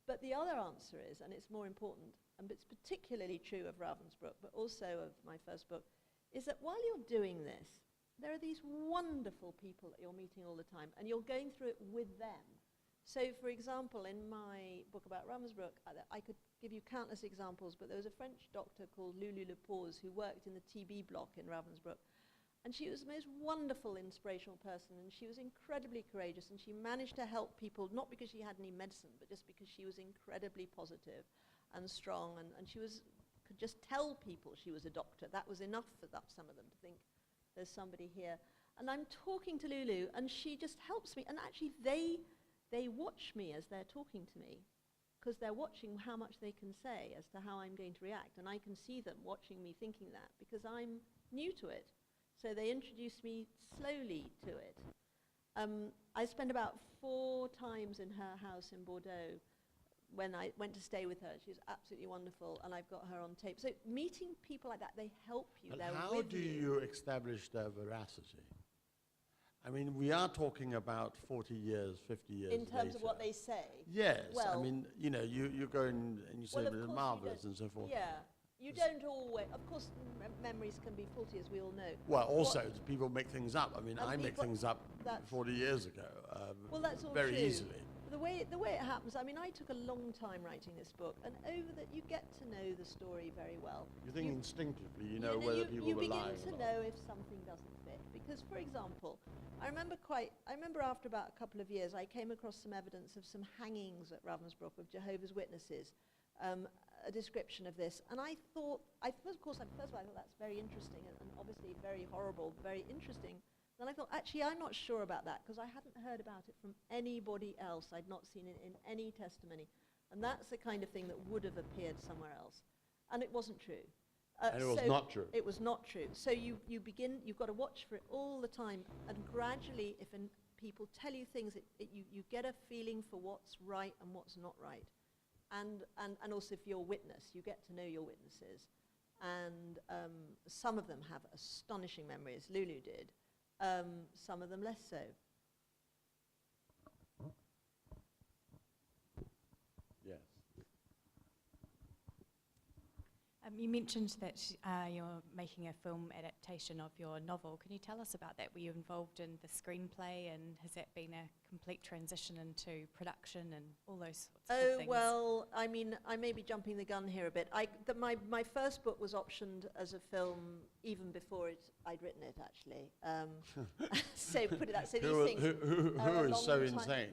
B: But the other answer is, and it's more important, and it's particularly true of Ravensbruck, but also of my first book, is that while you're doing this, there are these wonderful people that you're meeting all the time, and you're going through it with them. So, for example, in my book about Ravensbruck, I could give you countless examples, but there was a French doctor called Lulu Lepause who worked in the TB block in Ravensbruck, and she was the most wonderful, inspirational person, and she was incredibly courageous, and she managed to help people, not because she had any medicine, but just because she was incredibly positive and strong, and she could just tell people she was a doctor. That was enough for some of them to think, there's somebody here. And I'm talking to Lulu, and she just helps me, and actually they watch me as they're talking to me, because they're watching how much they can say as to how I'm going to react, and I can see them watching me thinking that, because I'm new to it. So they introduce me slowly to it. I spent about 4 times in her house in Bordeaux when I went to stay with her. She was absolutely wonderful, and I've got her on tape. So meeting people like that, they help you.
A: But
B: They're
A: how
B: with
A: do
B: you.
A: you establish their veracity? I mean, we are talking about 40 years, 50 years
B: In terms
A: later.
B: of what they say?
A: Yes.
B: Well,
A: I mean, you know, you go in and you say
B: well, of
A: they're
B: course you
A: marvelous
B: don't.
A: and so forth.
B: Yeah. You don't always, of course, memories can be faulty, as we all know.
A: Well, also, people make things up. I mean,
B: And
A: I make
B: people-
A: things up 40 years ago.
B: Well, that's all
A: very
B: true.
A: easily.
B: The way it happens, I mean, I took a long time writing this book, and over that, you get to know the story very well.
A: You think instinctively, you know whether people
B: you
A: are
B: begin
A: lying
B: to
A: or not.
B: know if something doesn't fit. Because, for example, I remember after about a couple of years, I came across some evidence of some hangings at Ravensbruck of Jehovah's Witnesses, a description of this. And I thought, first of all, I thought that's very interesting and obviously very horrible, very interesting. Then I thought, actually, I'm not sure about that, because I hadn't heard about it from anybody else. I'd not seen it in any testimony. And that's the kind of thing that would have appeared somewhere else. And it wasn't true.
A: And it was
B: so
A: not true.
B: It was not true. So you've got to watch for it all the time. And gradually, if people tell you things, you get a feeling for what's right and what's not right. And also if you're a witness, you get to know your witnesses. And some of them have astonishing memories. Lulu did. Some of them less so.
A: Yes.
D: You mentioned that you're making a film adaptation of your novel. Can you tell us about that? Were you involved in the screenplay, and has that been a complete transition into production and all those sorts of things?
B: Oh, well, I mean, I may be jumping the gun here a bit. My first book was optioned as a film even before I'd written it, actually. So put it that. So these things.
A: Who is so insane?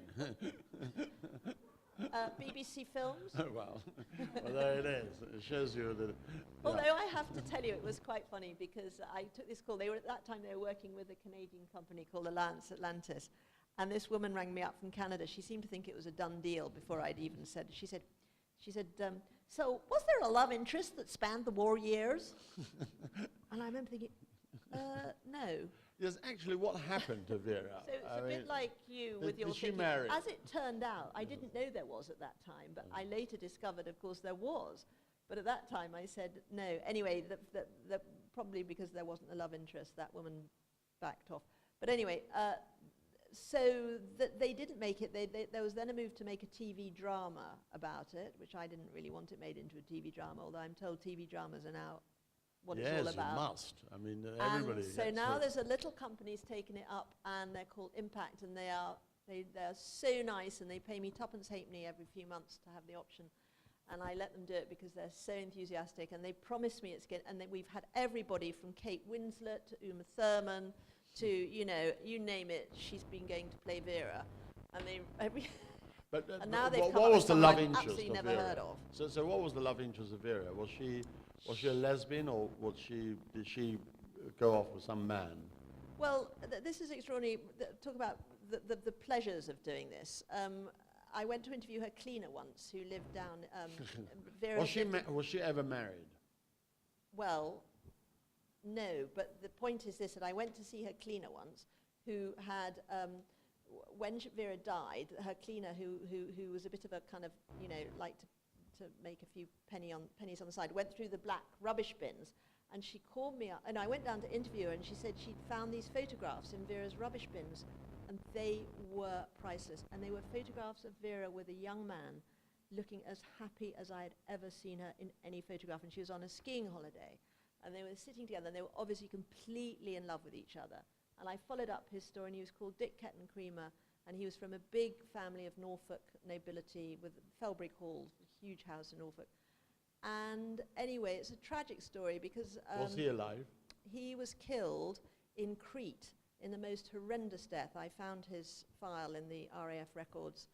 B: BBC Films.
A: Well, there it is. It shows you that.
B: Although I have to tell you, it was quite funny because I took this call. At that time they were working with a Canadian company called Atlantis, and this woman rang me up from Canada. She seemed to think it was a done deal before I'd even said. She said, so was there a love interest that spanned the war years? And I remember thinking, no.
A: Yes, actually, what happened to Vera?
B: So it's a bit like you with your
A: did she
B: thinking.
A: marry?
B: As it turned out, I didn't know there was at that time, but I later discovered, of course, there was. But at that time, I said no. Anyway, probably because there wasn't a love interest, that woman backed off. But anyway, so they didn't make it. There was then a move to make a TV drama about it, which I didn't really want it made into a TV drama, although I'm told TV dramas are now what it's all about.
A: Yes, you must. I mean, everybody.
B: And so now there's a little company's taken it up, and they're called Impact, and they're so nice, and they pay me tuppence halfpenny every few months to have the option, and I let them do it because they're so enthusiastic, and they promised me and we've had everybody from Kate Winslet to Uma Thurman to you name it. She's been going to play Vera, and and now they've come
A: what
B: up
A: was
B: with
A: the
B: someone
A: love
B: I've
A: interest
B: absolutely
A: of
B: never
A: Vera?
B: heard of.
A: So what was the love interest of Vera? Was she a lesbian, or did she go off with some man?
B: Well, this is extraordinary. Talk about the pleasures of doing this. I went to interview her cleaner once, who lived down. Vera
A: Was she ever married?
B: Well, no. But the point is this: that I went to see her cleaner once, who had. When Vera died, her cleaner, who was a bit of a kind of, liked to make a few pennies on the side, went through the black rubbish bins, and she called me up, and I went down to interview her, and she said she'd found these photographs in Vera's rubbish bins, and they were priceless. And they were photographs of Vera with a young man looking as happy as I had ever seen her in any photograph, and she was on a skiing holiday, and they were sitting together, and they were obviously completely in love with each other. And I followed up his story, and he was called Dick Ketton Creamer, and he was from a big family of Norfolk nobility with Felbrigg Hall, a huge house in Norfolk. And anyway, it's a tragic story because...
A: was he alive?
B: He was killed in Crete in the most horrendous death. I found his file in the RAF records.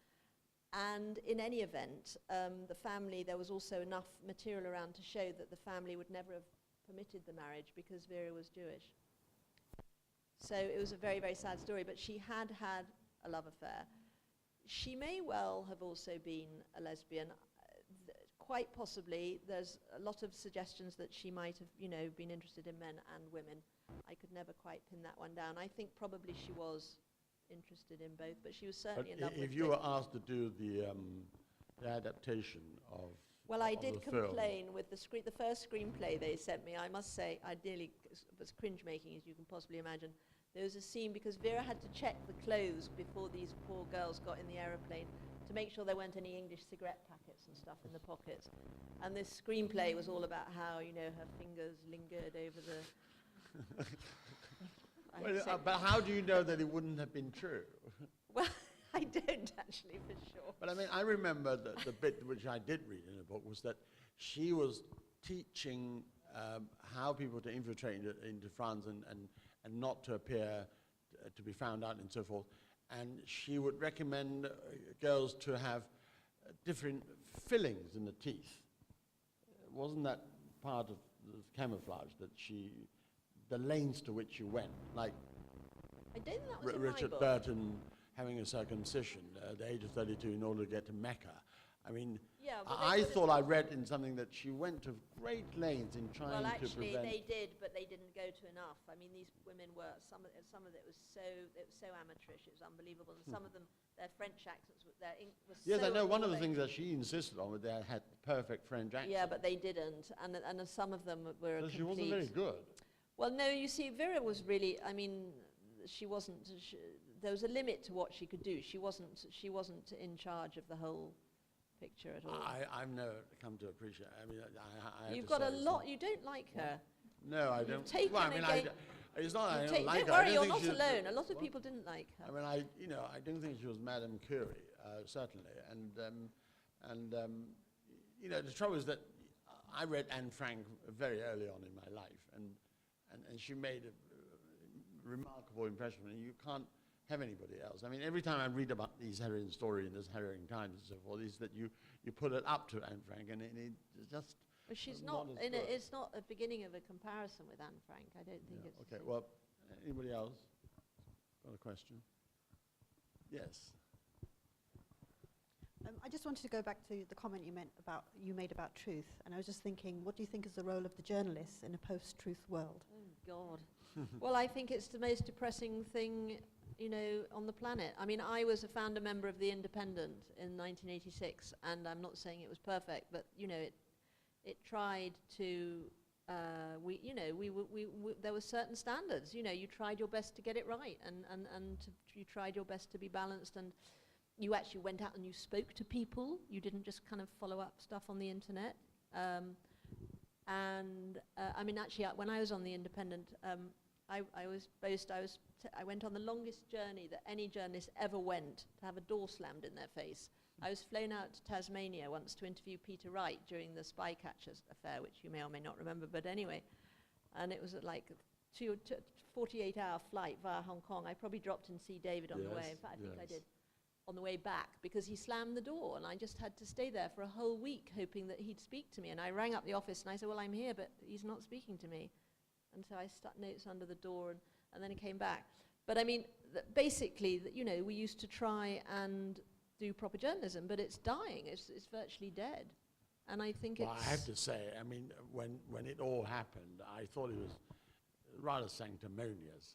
B: And in any event, the family, there was also enough material around to show that the family would never have permitted the marriage because Vera was Jewish. So it was a very, very sad story, but she had had a love affair. She may well have also been a lesbian. Quite possibly, there's a lot of suggestions that she might have, been interested in men and women. I could never quite pin that one down. I think probably she was interested in both, but she was certainly in love with
A: If you were asked to do the adaptation of
B: Well, I
A: of
B: did
A: the film.
B: complain with the first screenplay they sent me. I must say, ideally, it was cringe-making, as you can possibly imagine. There was a scene, because Vera had to check the clothes before these poor girls got in the aeroplane to make sure there weren't any English cigarette packets and stuff in the pockets. And this screenplay was all about how, her fingers lingered over the...
A: But how do you know that it wouldn't have been true?
B: Well, I don't actually, for sure.
A: But I mean, I remember the bit which I did read in the book was that she was teaching how people to infiltrate into France and not to appear to be found out and so forth. And she would recommend girls to have different fillings in the teeth. Wasn't that part of the camouflage, that the lengths to which you went? Like
B: I don't think that was in my
A: Richard
B: book.
A: Burton having a circumcision at the age of 32 in order to get to Mecca. I mean,
B: Yeah, well,
A: I
B: they would've-
A: thought I read in something that she went to great lengths in trying
B: Well,
A: to
B: actually,
A: prevent...
B: they did, but they didn't go to enough. I mean, these women were, some of it was so amateurish, it was unbelievable. And some of them, their French accents, was
A: Yes,
B: so
A: I know. One of the
B: appalling.
A: things that she insisted on was they had perfect French accent.
B: Yeah, but they didn't, and some of them were
A: So
B: a
A: she
B: complete...
A: wasn't very good.
B: Well, no, you see, Vera was really, I mean, there was a limit to what she could do. She wasn't in charge of the whole picture at all.
A: I've never come to appreciate. I mean, I have
B: You've
A: to
B: got
A: say
B: a
A: it's
B: lot.
A: not-
B: You don't like her.
A: No, I
B: You've
A: don't.
B: taken
A: Well, I mean,
B: again-
A: it's not that I
B: You've
A: don't like
B: don't
A: her. I
B: worry,
A: don't
B: you're
A: think
B: not
A: she-
B: alone. A lot of
A: What?
B: people didn't like her.
A: I mean, I don't think she was Madame Curie, certainly. And the trouble is that I read Anne Frank very early on in my life, and she made a remarkable impression, and you can't have anybody else. I mean, every time I read about these harrowing stories and this harrowing times and so forth, is that you put it up to Anne Frank, and it's just
B: But she's
A: not
B: not.
A: as good.
B: It's not a beginning of a comparison with Anne Frank. I don't think
A: Yeah,
B: it's.
A: okay. Well, anybody else got a question? Yes.
E: I just wanted to go back to the comment you made about truth, and I was just thinking, what do you think is the role of the journalists in a post-truth world?
B: Oh God. Well, I think it's the most depressing thing, on the planet. I mean, I was a founder member of The Independent in 1986, and I'm not saying it was perfect, but it tried to. There were certain standards. You tried your best to get it right, and you tried your best to be balanced, and you actually went out and you spoke to people. You didn't just kind of follow up stuff on the internet. I mean, actually, when I was on The Independent, I went on the longest journey that any journalist ever went to have a door slammed in their face. I was flown out to Tasmania once to interview Peter Wright during the Spycatchers affair, which you may or may not remember, but anyway. And it was like a 48-hour flight via Hong Kong. I probably dropped in C. David on the way. In fact, I think I did. On the way back, because he slammed the door, and I just had to stay there for a whole week hoping that he'd speak to me. And I rang up the office and I said, well, I'm here, but he's not speaking to me. And so I stuck notes under the door, and then he came back. But I mean, basically, we used to try and do proper journalism, but it's dying. It's virtually dead. And I think
A: Well, I have to say, I mean, when it all happened, I thought it was rather sanctimonious.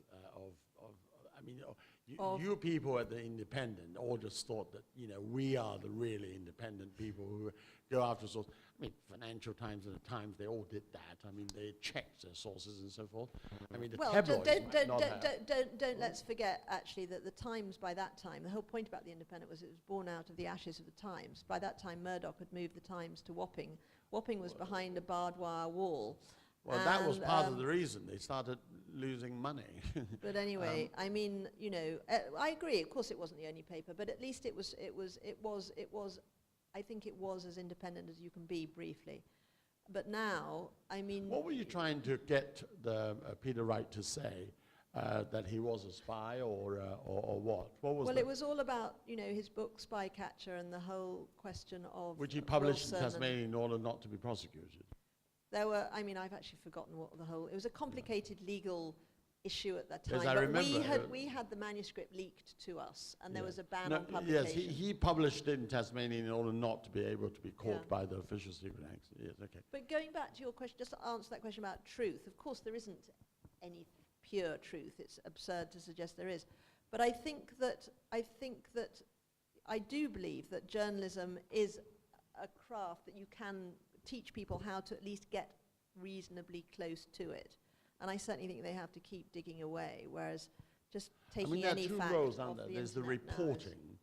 A: You people at the Independent all just thought that we are the really independent people who go after sources. I mean, Financial Times and the Times, they all did that. I mean, they checked their sources and so forth. I mean, the tabloids might not have.
B: don't let's forget actually that the Times by that time, the whole point about the Independent was it was born out of the ashes of the Times. By that time, Murdoch had moved the Times to Wapping. Wapping was behind a barbed wire wall.
A: Well, that was part of the reason they started losing money.
B: But anyway, I mean, I agree. Of course, it wasn't the only paper, but at least it was. I think it was as independent as you can be, briefly. But now, I mean,
A: What were you trying to get Peter Wright to say? That he was a spy, or what? What was?
B: Well, it was all about his book Spycatcher and the whole question of
A: which he published in
B: Wilson and
A: Tasmania in order not to be prosecuted.
B: there were. I mean, I've actually forgotten what the whole. It was a complicated legal issue at that time.
A: Yes, I
B: but
A: remember.
B: we had the manuscript leaked to us, and there
A: Yeah.
B: was a ban
A: No,
B: on publication.
A: yes, he published it in Tasmania in order not to be able to be caught
B: Yeah.
A: by the official secret acts. Yes, okay.
B: But going back to your question, just to answer that question about truth, of course there isn't any pure truth. It's absurd to suggest there is. But I do believe that journalism is a craft that you can teach people how to at least get reasonably close to it. And I certainly think they have to keep digging away, whereas just taking
A: there are
B: any
A: two
B: fact
A: roles,
B: off
A: aren't there?
B: the
A: There's the
B: internet now is-
A: reporting,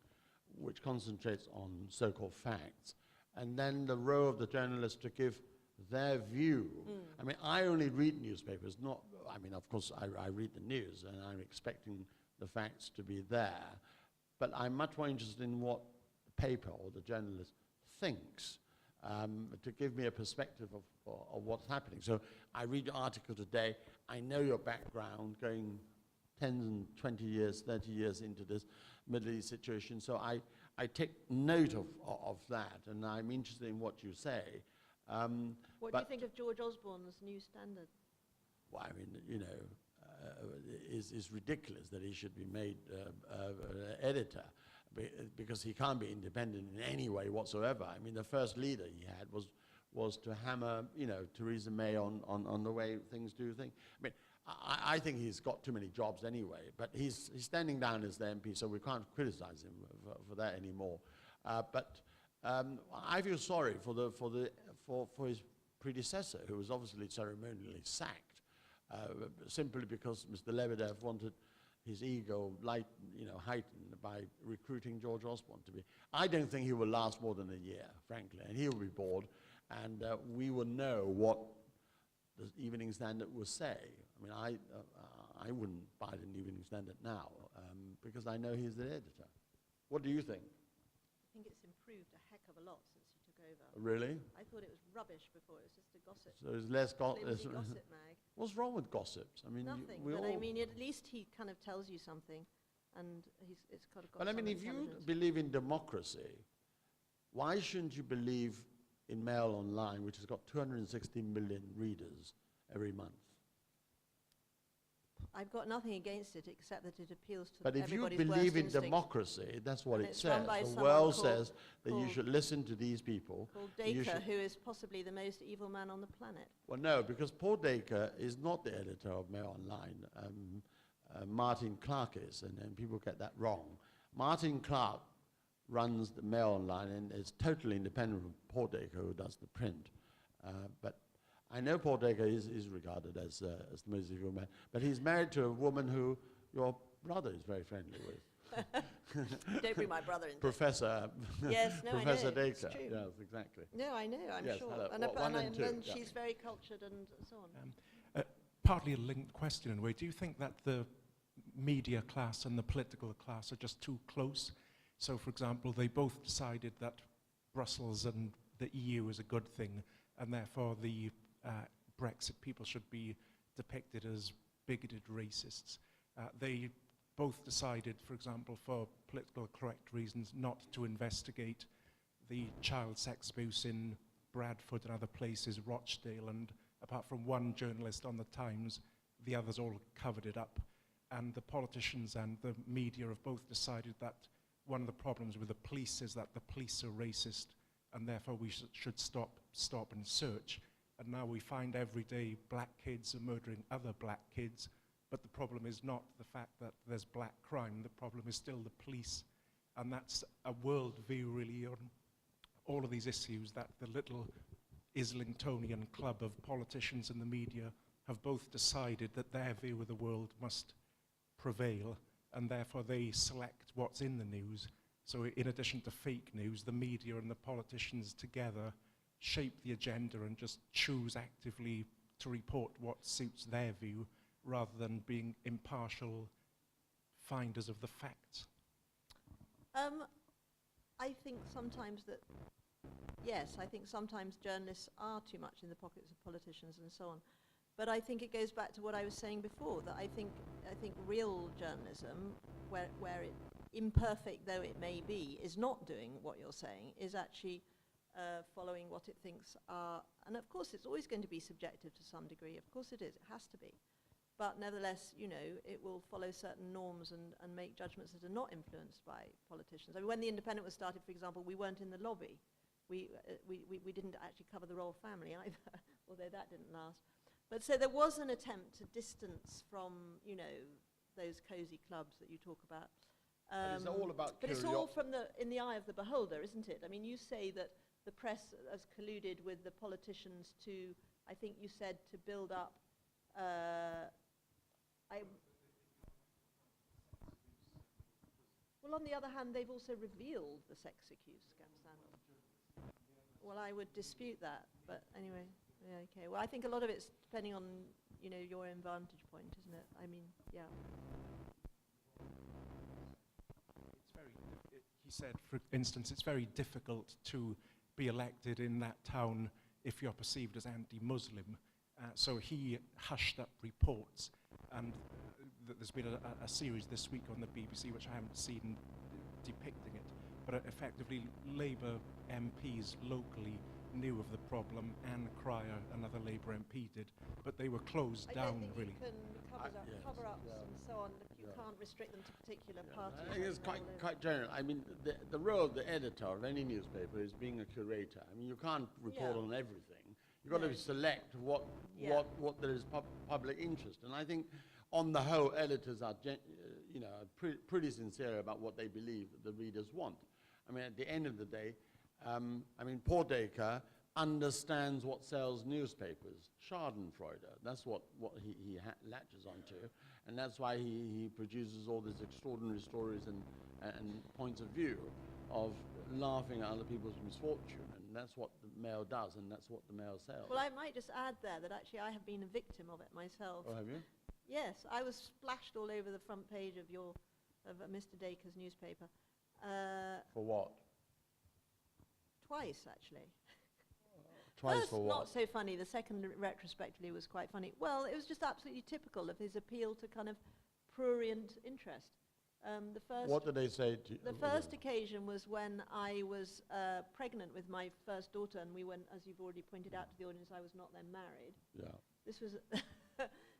A: which concentrates on so-called facts, and then the role of the journalist to give their view. I mean, I only read newspapers, of course, I read the news, and I'm expecting the facts to be there, but I'm much more interested in what the paper or the journalist thinks, to give me a perspective of what's happening. So I read your article today, I know your background going 10 and 20 years, 30 years into this Middle East situation, so I take note of that, and I'm interested in what you say.
B: What do you think of George Osborne's New Standard?
A: Well, I mean, it's ridiculous that he should be made editor. because he can't be independent in any way whatsoever. I mean, the first leader he had was to hammer, Theresa May on the way things do things. I mean, I think he's got too many jobs anyway, but he's standing down as the MP, so we can't criticize him for that anymore. But I feel sorry for his predecessor, who was obviously ceremonially sacked, simply because Mr. Lebedev wanted his ego heightened by recruiting George Osborne to be. I don't think he will last more than a year, frankly, and he'll be bored, and we will know what the Evening Standard will say. I mean, I wouldn't buy the Evening Standard now, because I know he's the editor. What do you think?
B: I think it's improved a heck of a lot since you took over.
A: Really?
B: I thought it was rubbish before. It was just a gossip.
A: So there's less
B: flimsy gossip mag.
A: What's wrong with gossips? I mean,
B: Nothing.
A: we
B: But
A: all
B: I mean, at least he kind of tells you something, and it's kind of got.
A: But I mean,
B: some
A: if you
B: intelligence.
A: believe in democracy, why shouldn't you believe in Mail Online, which has got 260 million readers every month?
B: I've got nothing against it except that it appeals to
A: But if you
B: everybody's
A: believe
B: worst
A: in
B: instinct.
A: democracy, that's what
B: And
A: it
B: it's run
A: says.
B: by
A: The
B: someone
A: world
B: called-
A: says that you
B: called-
A: should listen to these people.
B: Called
A: and you
B: Dacre,
A: should-
B: who is possibly the most evil man on the planet.
A: Well, no, because Paul Dacre is not the editor of Mail Online. Martin Clark is, and people get that wrong. Martin Clark runs the Mail Online and is totally independent from Paul Dacre, who does the print. But I know Paul Dacre is regarded as the most evil man, but he's married to a woman who your brother is very friendly with.
B: Don't bring my brother into it.
A: Professor.
B: Yes, no,
A: Professor
B: I know. It's
A: Dacre.
B: true.
A: Yes, exactly.
B: No, I know, I'm
A: Yes,
B: sure.
A: hello.
B: And,
A: One and two,
B: and
A: yeah.
B: she's very cultured and so on.
F: Partly a linked question in a way. Do you think that the media class and the political class are just too close? So, for example, they both decided that Brussels and the EU is a good thing, and therefore the Brexit people should be depicted as bigoted racists. They both decided, for example, for political correct reasons, not to investigate the child sex abuse in Bradford and other places, Rochdale, and apart from one journalist on the Times, the others all covered it up. And the politicians and the media have both decided that one of the problems with the police is that the police are racist, and therefore we should stop and search. And now we find every day black kids are murdering other black kids, but the problem is not the fact that there's black crime, the problem is still the police. And that's a world view really on all of these issues, that the little Islingtonian club of politicians and the media have both decided that their view of the world must prevail, and therefore they select what's in the news. So in addition to fake news, the media and the politicians together shape the agenda and just choose actively to report what suits their view, rather than being impartial finders of the facts.
B: I think sometimes that, yes, I think sometimes journalists are too much in the pockets of politicians and so on. But I think it goes back to what I was saying before, that I think real journalism, where it, imperfect though it may be, is not doing what you're saying, is actually following what it thinks are, and of course it's always going to be subjective to some degree, of course it is, it has to be. But nevertheless, it will follow certain norms and make judgments that are not influenced by politicians. I mean, when The Independent was started, for example, we weren't in the lobby. We didn't actually cover the royal family either, although that didn't last. But so there was an attempt to distance from, those cosy clubs that you talk about.
A: But it's all about
B: But it's all in the eye of the beholder, isn't it? I mean, you say that the press has colluded with the politicians to, I think you said, to build up. Well, on the other hand, they've also revealed the sex accused scandal. Well, I would dispute that, but anyway, yeah, okay. Well, I think a lot of it's depending on, your own vantage point, isn't it? I mean, yeah.
F: He said, for instance, it's very difficult to be elected in that town if you're perceived as anti-Muslim. So he hushed up reports, and there's been a series this week on the BBC, which I haven't seen, depicting it. But effectively, Labour MPs locally knew of the problem. Anne Cryer, another Labour MP, did, but they were closed
B: I
F: down,
B: don't think
F: really.
B: you can
A: Yes,
B: cover-ups
A: yeah.
B: and so on. If you can't restrict them to particular parties.
A: I think it's quite general. I mean, the role of the editor of any newspaper is being a curator. I mean, you can't report
B: Yeah.
A: on everything. You've got
B: No.
A: to select what
B: Yeah.
A: there is public interest. And I think, on the whole, editors are pretty sincere about what they believe the readers want. I mean, at the end of the day, Paul Dacre understands what sells newspapers, Schadenfreude. That's what he latches onto, and that's why he produces all these extraordinary stories and points of view of laughing at other people's misfortune, and that's what the Mail does, and that's what the Mail sells.
B: Well, I might just add there that actually I have been a victim of it myself.
A: Oh, have you?
B: Yes, I was splashed all over the front page of Mr. Dacre's newspaper.
A: For what?
B: Twice, actually.
A: Twice
B: First,
A: for what?
B: not so funny. The second, retrospectively, was quite funny. Well, it was just absolutely typical of his appeal to kind of prurient interest.
A: What did they say to you?
B: The first occasion was when I was pregnant with my first daughter, and we went, as you've already pointed out to the audience, I was not then married.
A: Yeah.
B: This was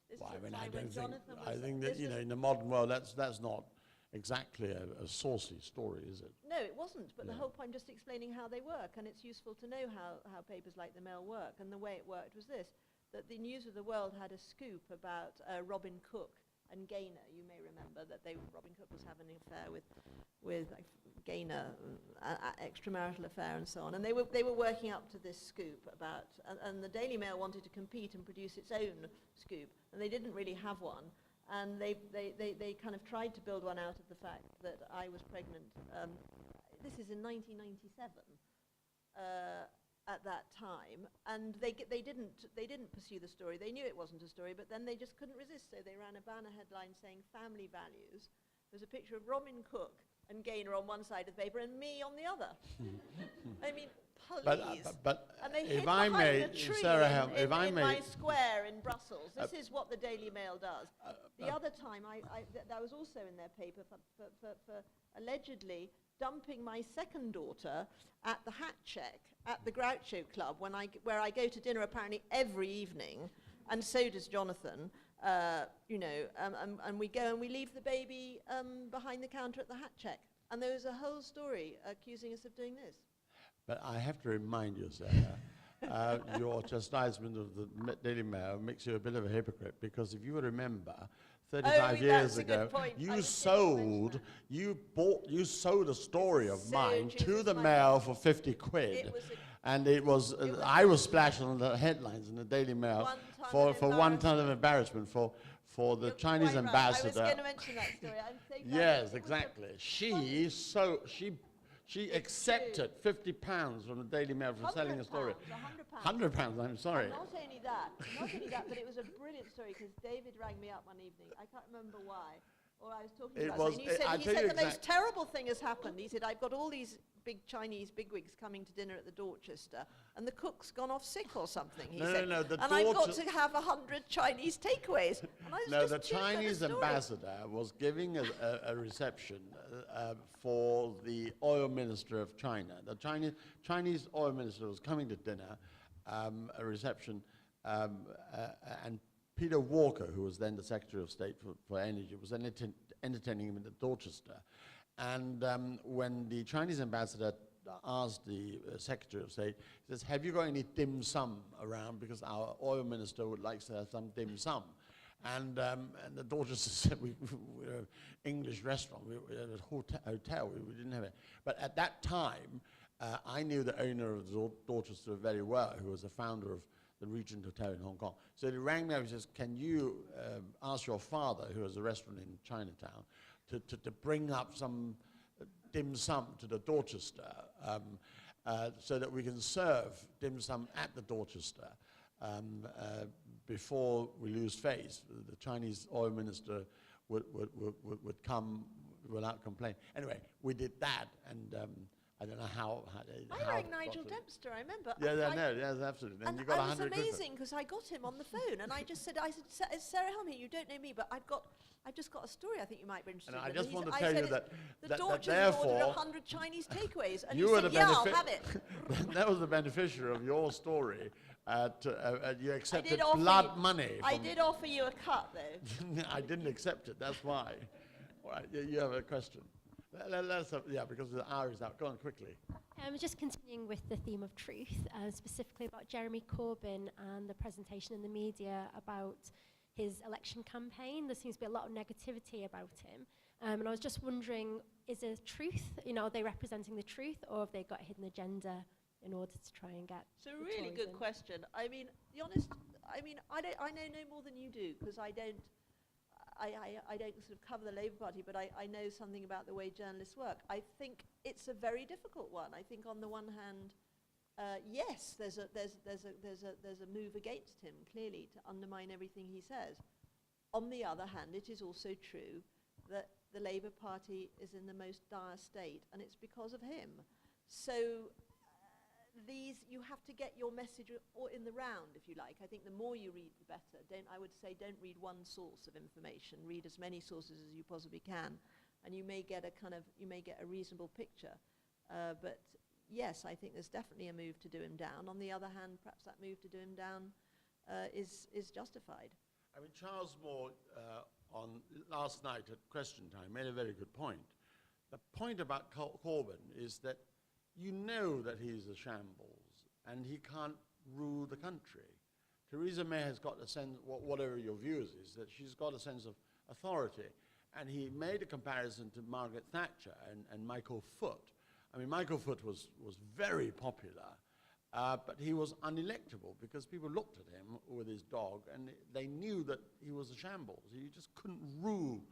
B: this
A: Well,
B: was
A: I mean,
B: a
A: I
B: time when
A: don't think.
B: Jonathan
A: I
B: was-
A: think that
B: this was-
A: in the modern world, that's not exactly a saucy story, is it?
B: No, it wasn't, but the
A: Yeah.
B: whole point, just explaining how they work, and it's useful to know how papers like the Mail work, and the way it worked was this, that the News of the World had a scoop about Robin Cook and Gaynor. You may remember that Robin Cook was having an affair with Gaynor, extramarital affair and so on, and they were working up to this scoop about, and the Daily Mail wanted to compete and produce its own scoop, and they didn't really have one. And they kind of tried to build one out of the fact that I was pregnant. This is in 1997 at that time, and they didn't pursue the story. They knew it wasn't a story, but then they just couldn't resist. So they ran a banner headline saying "Family Values." There's a picture of Robin Cook and Gaynor on one side of the paper and me on the other. I mean, please.
A: But
B: And they
A: if
B: hid
A: I
B: behind
A: may,
B: a tree
A: Sarah Helm,
B: in
A: if I may,
B: my square in Brussels. This is what the Daily Mail does. The other time, I was also in their paper for allegedly dumping my second daughter at the Hat Check at the Groucho Club where I go to dinner apparently every evening, and so does Jonathan. And we go and we leave the baby behind the counter at the Hat Check. And there was a whole story accusing us of doing this.
A: but I have to remind you, Sarah, your chastisement of the Daily Mail makes you a bit of a hypocrite, because if you remember, 35 years
B: that's a good
A: ago,
B: point. I
A: you
B: was
A: sold a story of
B: So
A: mine to
B: Jesus,
A: the
B: my
A: Mail
B: God.
A: for 50 quid.
B: It was
A: And it was,
B: was
A: I was splashed on the headlines in the Daily Mail
B: One ton
A: for
B: of
A: one ton of embarrassment for the
B: You're
A: Chinese
B: quite right.
A: ambassador.
B: I was going to mention that story. I'm so glad
A: Yes,
B: it was
A: exactly. She
B: It's
A: accepted £50 from the Daily Mail for selling a story.
B: £100.
A: £100, I'm sorry.
B: And not only that, but it was a brilliant story, because David rang me up one evening. I can't remember why. Or I was talking
A: It
B: about
A: was-
B: something.
A: I
B: He
A: tell
B: said
A: you
B: the most
A: exact-
B: terrible thing has happened. He said, I've got all these big Chinese bigwigs coming to dinner at the Dorchester, and the cook's gone off sick or something. He
A: No,
B: said,
A: no, the
B: and I've got
A: Dorchester-
B: to have 100 Chinese takeaways. And I was
A: No,
B: just
A: the
B: chewing on
A: Chinese
B: story.
A: ambassador was giving a reception for the oil minister of China. The Chinese oil minister was coming to dinner, a reception, and Peter Walker, who was then the Secretary of State for Energy, was entertaining him in the Dorchester. And when the Chinese ambassador asked the Secretary of State, he says, have you got any dim sum around, because our oil minister would like to have some dim sum. And the Dorchester said, we're an English restaurant, we're at a hotel, we didn't have it. But at that time, I knew the owner of the Dorchester very well, who was the founder of the Regent Hotel in Hong Kong. So he rang me up and says, can you ask your father, who has a restaurant in Chinatown, to bring up some dim sum to the Dorchester so that we can serve dim sum at the Dorchester before we lose face. The Chinese oil minister would come without complaint. Anyway, we did that, and I don't know how
B: I
A: how
B: rang
A: it
B: Nigel
A: got to-
B: Dempster, I remember.
A: Yeah,
B: I-
A: no, yes, absolutely. And
B: And
A: you got
B: it was
A: 100 quid for it.
B: amazing because I got him on the phone and I said, "Is Sarah Helm here? You don't know me, but I've just got a story I think you might be interested
A: And I
B: in."
A: just
B: And
A: want to
B: I
A: tell
B: said,
A: you that
B: the
A: that
B: Dorchers have ordered
A: therefore
B: 100 Chinese takeaways. And
A: you
B: he
A: were
B: said,
A: the
B: "Yeah, I'll
A: benefit-
B: have it."
A: that was the beneficiary of your story. You accepted
B: did offer
A: blood
B: you-
A: money.
B: I
A: from-
B: did offer you a cut, though.
A: I didn't accept it. That's why. All right, you have a question. Let's have, yeah, because the hour is out. Go on quickly.
G: Just continuing with the theme of truth, specifically about Jeremy Corbyn and the presentation in the media about his election campaign. There seems to be a lot of negativity about him. And I was just wondering, is there truth? Are they representing the truth, or have they got a hidden agenda in order to try and get
B: It's a
G: the
B: really
G: Tories
B: good
G: in?
B: question. I mean, the honest, I know no more than you do because I don't sort of cover the Labour Party, but I know something about the way journalists work. I think it's a very difficult one. I think on the one hand, yes, there's a move against him clearly to undermine everything he says. On the other hand, it is also true that the Labour Party is in the most dire state, and it's because of him. So you have to get your message in the round, if you like. I think the more you read, the better. I would say don't read one source of information. Read as many sources as you possibly can, and you may get a reasonable picture. But yes, I think there's definitely a move to do him down. On the other hand, perhaps that move to do him down is justified.
A: I mean, Charles Moore on last night at Question Time made a very good point. The point about Corbyn is that you know that he's a shambles and he can't rule the country. Theresa May has got a sense, whatever your views is, that she's got a sense of authority. And he made a comparison to Margaret Thatcher and Michael Foot. I mean, Michael Foot was very popular, but he was unelectable because people looked at him with his dog and they knew that he was a shambles. He just couldn't rule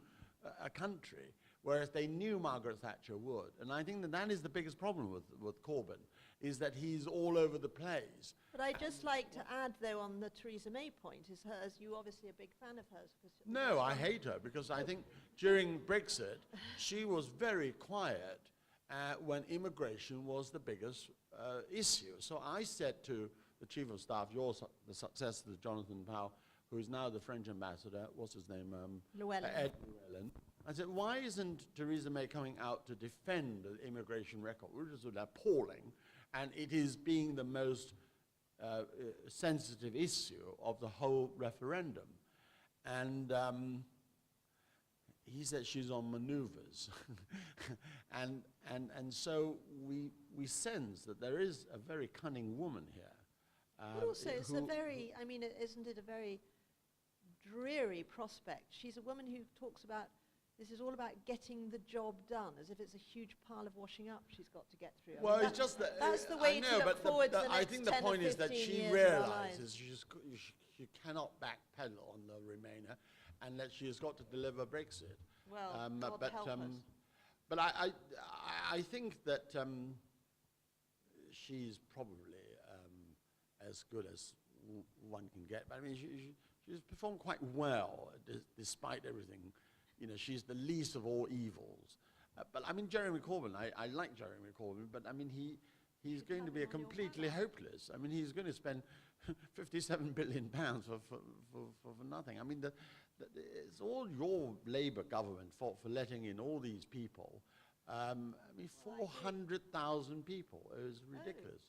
A: a country, whereas they knew Margaret Thatcher would. And I think that is the biggest problem with Corbyn, is that he's all over the place.
B: But I'd just like to add, though, on the Theresa May point, is hers. You're obviously a big fan of hers.
A: No, I hate her because I think during Brexit, she was very quiet when immigration was the biggest issue. So I said to the Chief of Staff, the successor to Jonathan Powell, who is now the French ambassador, what's his name?
B: Llewellyn.
A: Ed Llewellyn. I said, why isn't Theresa May coming out to defend the immigration record, which is appalling, and it is being the most sensitive issue of the whole referendum? And he said she's on maneuvers. and so we sense that there is a very cunning woman here.
B: But also, it's a very, I mean, isn't it a very dreary prospect? She's a woman who talks about, this is all about getting the job done, as if it's a huge pile of washing up she's got to get through. I
A: Well,
B: mean,
A: it's just that...
B: that's the way to look forward to the
A: I
B: next
A: think the
B: 10 or
A: point is that
B: 15
A: she
B: years of our lives.
A: realizes she cannot backpedal on the Remainer and that she has got to deliver Brexit.
B: Well, God help us.
A: But I think that she's probably as good as one can get. But I mean, she's performed quite well despite everything. You know, she's the least of all evils. But I mean, Jeremy Corbyn, I like Jeremy Corbyn, but I mean, he's going to be completely hopeless. I mean, he's going to spend 57 billion pounds for nothing. I mean, it's all your Labour government for letting in all these people. I mean, 400,000 people. It was ridiculous.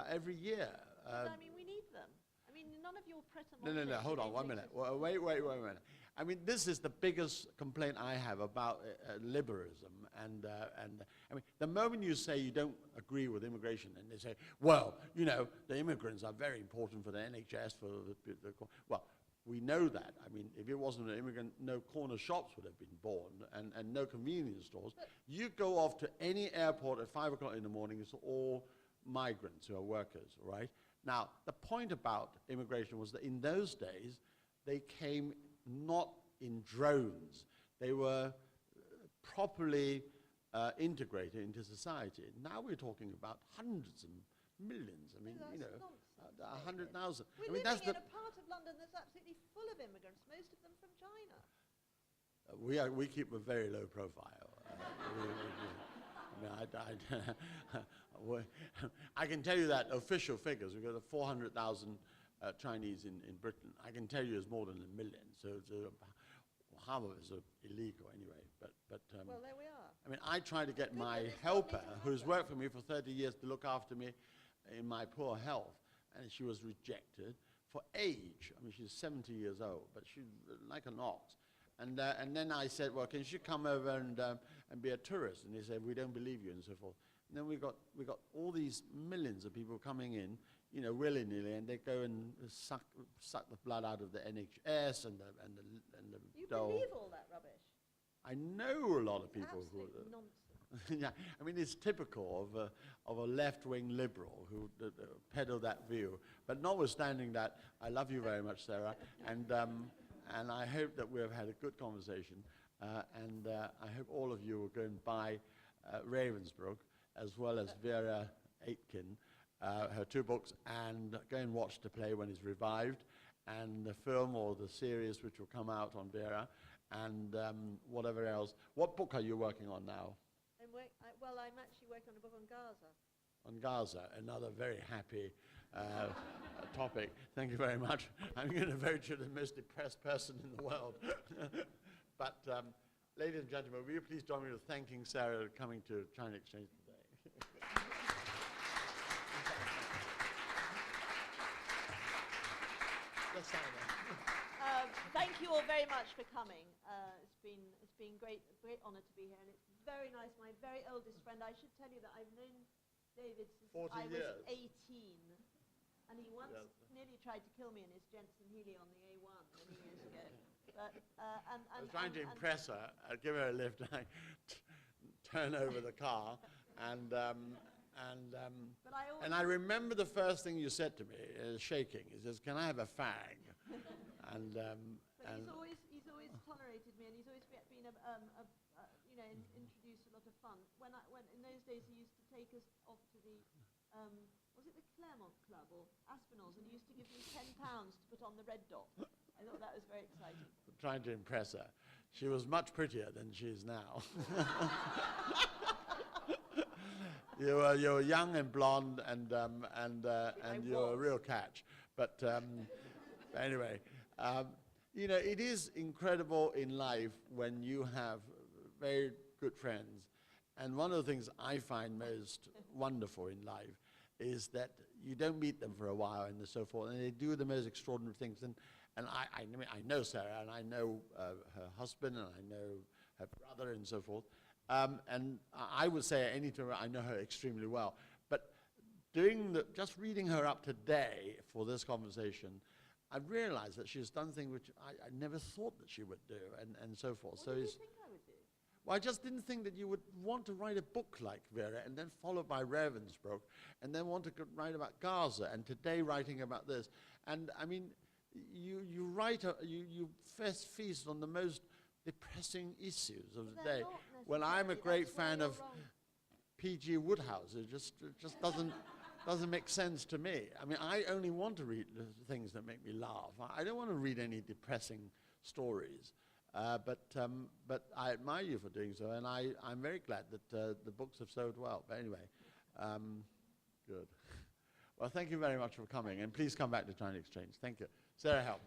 A: Every year.
B: But, I mean, we need them. I mean, none of your
A: No, hold on, 1 minute. Wait a minute. I mean, this is the biggest complaint I have about liberalism. And I mean, the moment you say you don't agree with immigration, and they say, well, you know, the immigrants are very important for the NHS, for well, we know that. I mean, if it wasn't an immigrant, no corner shops would have been born and no convenience stores. You go off to any airport at 5 o'clock in the morning, it's all migrants who are workers, right? Now, the point about immigration was that in those days, they came not in drones. They were properly integrated into society. Now we're talking about hundreds and millions. I mean, you know, 100,000.
B: We're
A: I mean,
B: living in a part of London that's absolutely full of immigrants, most of them from China.
A: We keep a very low profile. I mean, I can tell you that official figures, we've got 400,000 Chinese in Britain. I can tell you it's more than 1 million, so half of it is illegal anyway.
B: Well, there we are.
A: I mean, I try to get my
B: Goodness,
A: helper,
B: what needs to
A: who's
B: happen?
A: worked for me for 30 years, to look after me in my poor health, and she was rejected for age. I mean, she's 70 years old, but she's like an ox. And then I said, well, can she come over and be a tourist? And they said, we don't believe you, and so forth. And then we got all these millions of people coming in, you know, willy-nilly, and they go and suck the blood out of the NHS and the
B: You
A: dole.
B: believe all that rubbish?
A: I know a lot of people who.
B: Absolute nonsense.
A: Yeah, I mean, it's typical of a left-wing liberal who peddle that view. But notwithstanding that, I love you very much, Sarah, and I hope that we have had a good conversation, and I hope all of you will go and buy Ravensbruck, as well as Vera Atkins, her 2 books, and go and watch the play when it's revived, and the film or the series which will come out on Vera, and whatever else. What book are you working on now?
B: I'm actually working on a book on Gaza.
A: On Gaza, another very happy topic. Thank you very much. I'm going to vote you the most depressed person in the world. But, ladies and gentlemen, will you please join me in thanking Sarah for coming to China Exchange today? Yes, Sarah.
B: Thank you all very much for coming. It's been a great honor to be here, and it's very nice. My very oldest friend. I should tell you that I've known David since
A: 40
B: I
A: years.
B: was 18, and he once nearly tried to kill me in his Jensen Healey on the A1 many years ago. But
A: I was trying to impress her. I'd give her a lift. I turn over the car, and I remember the first thing you said to me, shaking. He says, "Can I have a fag?" And
B: he's always tolerated me, and he's always been introduced a lot of fun. When in those days he used to take us off to the was it the Claremont Club or Aspinall's, and he used to give me £10 to put on the red dot. I thought that was very exciting.
A: Trying to impress her. She was much prettier than she is now. You were young and blonde, and you're a real catch. But anyway, you know, it is incredible in life when you have very good friends. And one of the things I find most wonderful in life is that you don't meet them for a while and so forth, and they do the most extraordinary things. And I know Sarah, and I know her husband, and I know her brother, and so forth. And I would say at any time I know her extremely well. But just reading her up today for this conversation, I realized that she's done things which I never thought that she would do, and so forth.
B: What did you think I would do?
A: Well, I just didn't think that you would want to write a book like Vera, and then followed by Ravensbruck, and then want to write about Gaza, and today writing about this. And I mean, you feast on the most depressing issues of the day. Well, I'm a great fan of P.G. Wodehouse. It just doesn't make sense to me. I mean, I only want to read things that make me laugh. I don't want to read any depressing stories. But I admire you for doing so, and I'm very glad that the books have sold well. But anyway, good. Well, thank you very much for coming, and please come back to China Exchange. Thank you. Sarah Helm.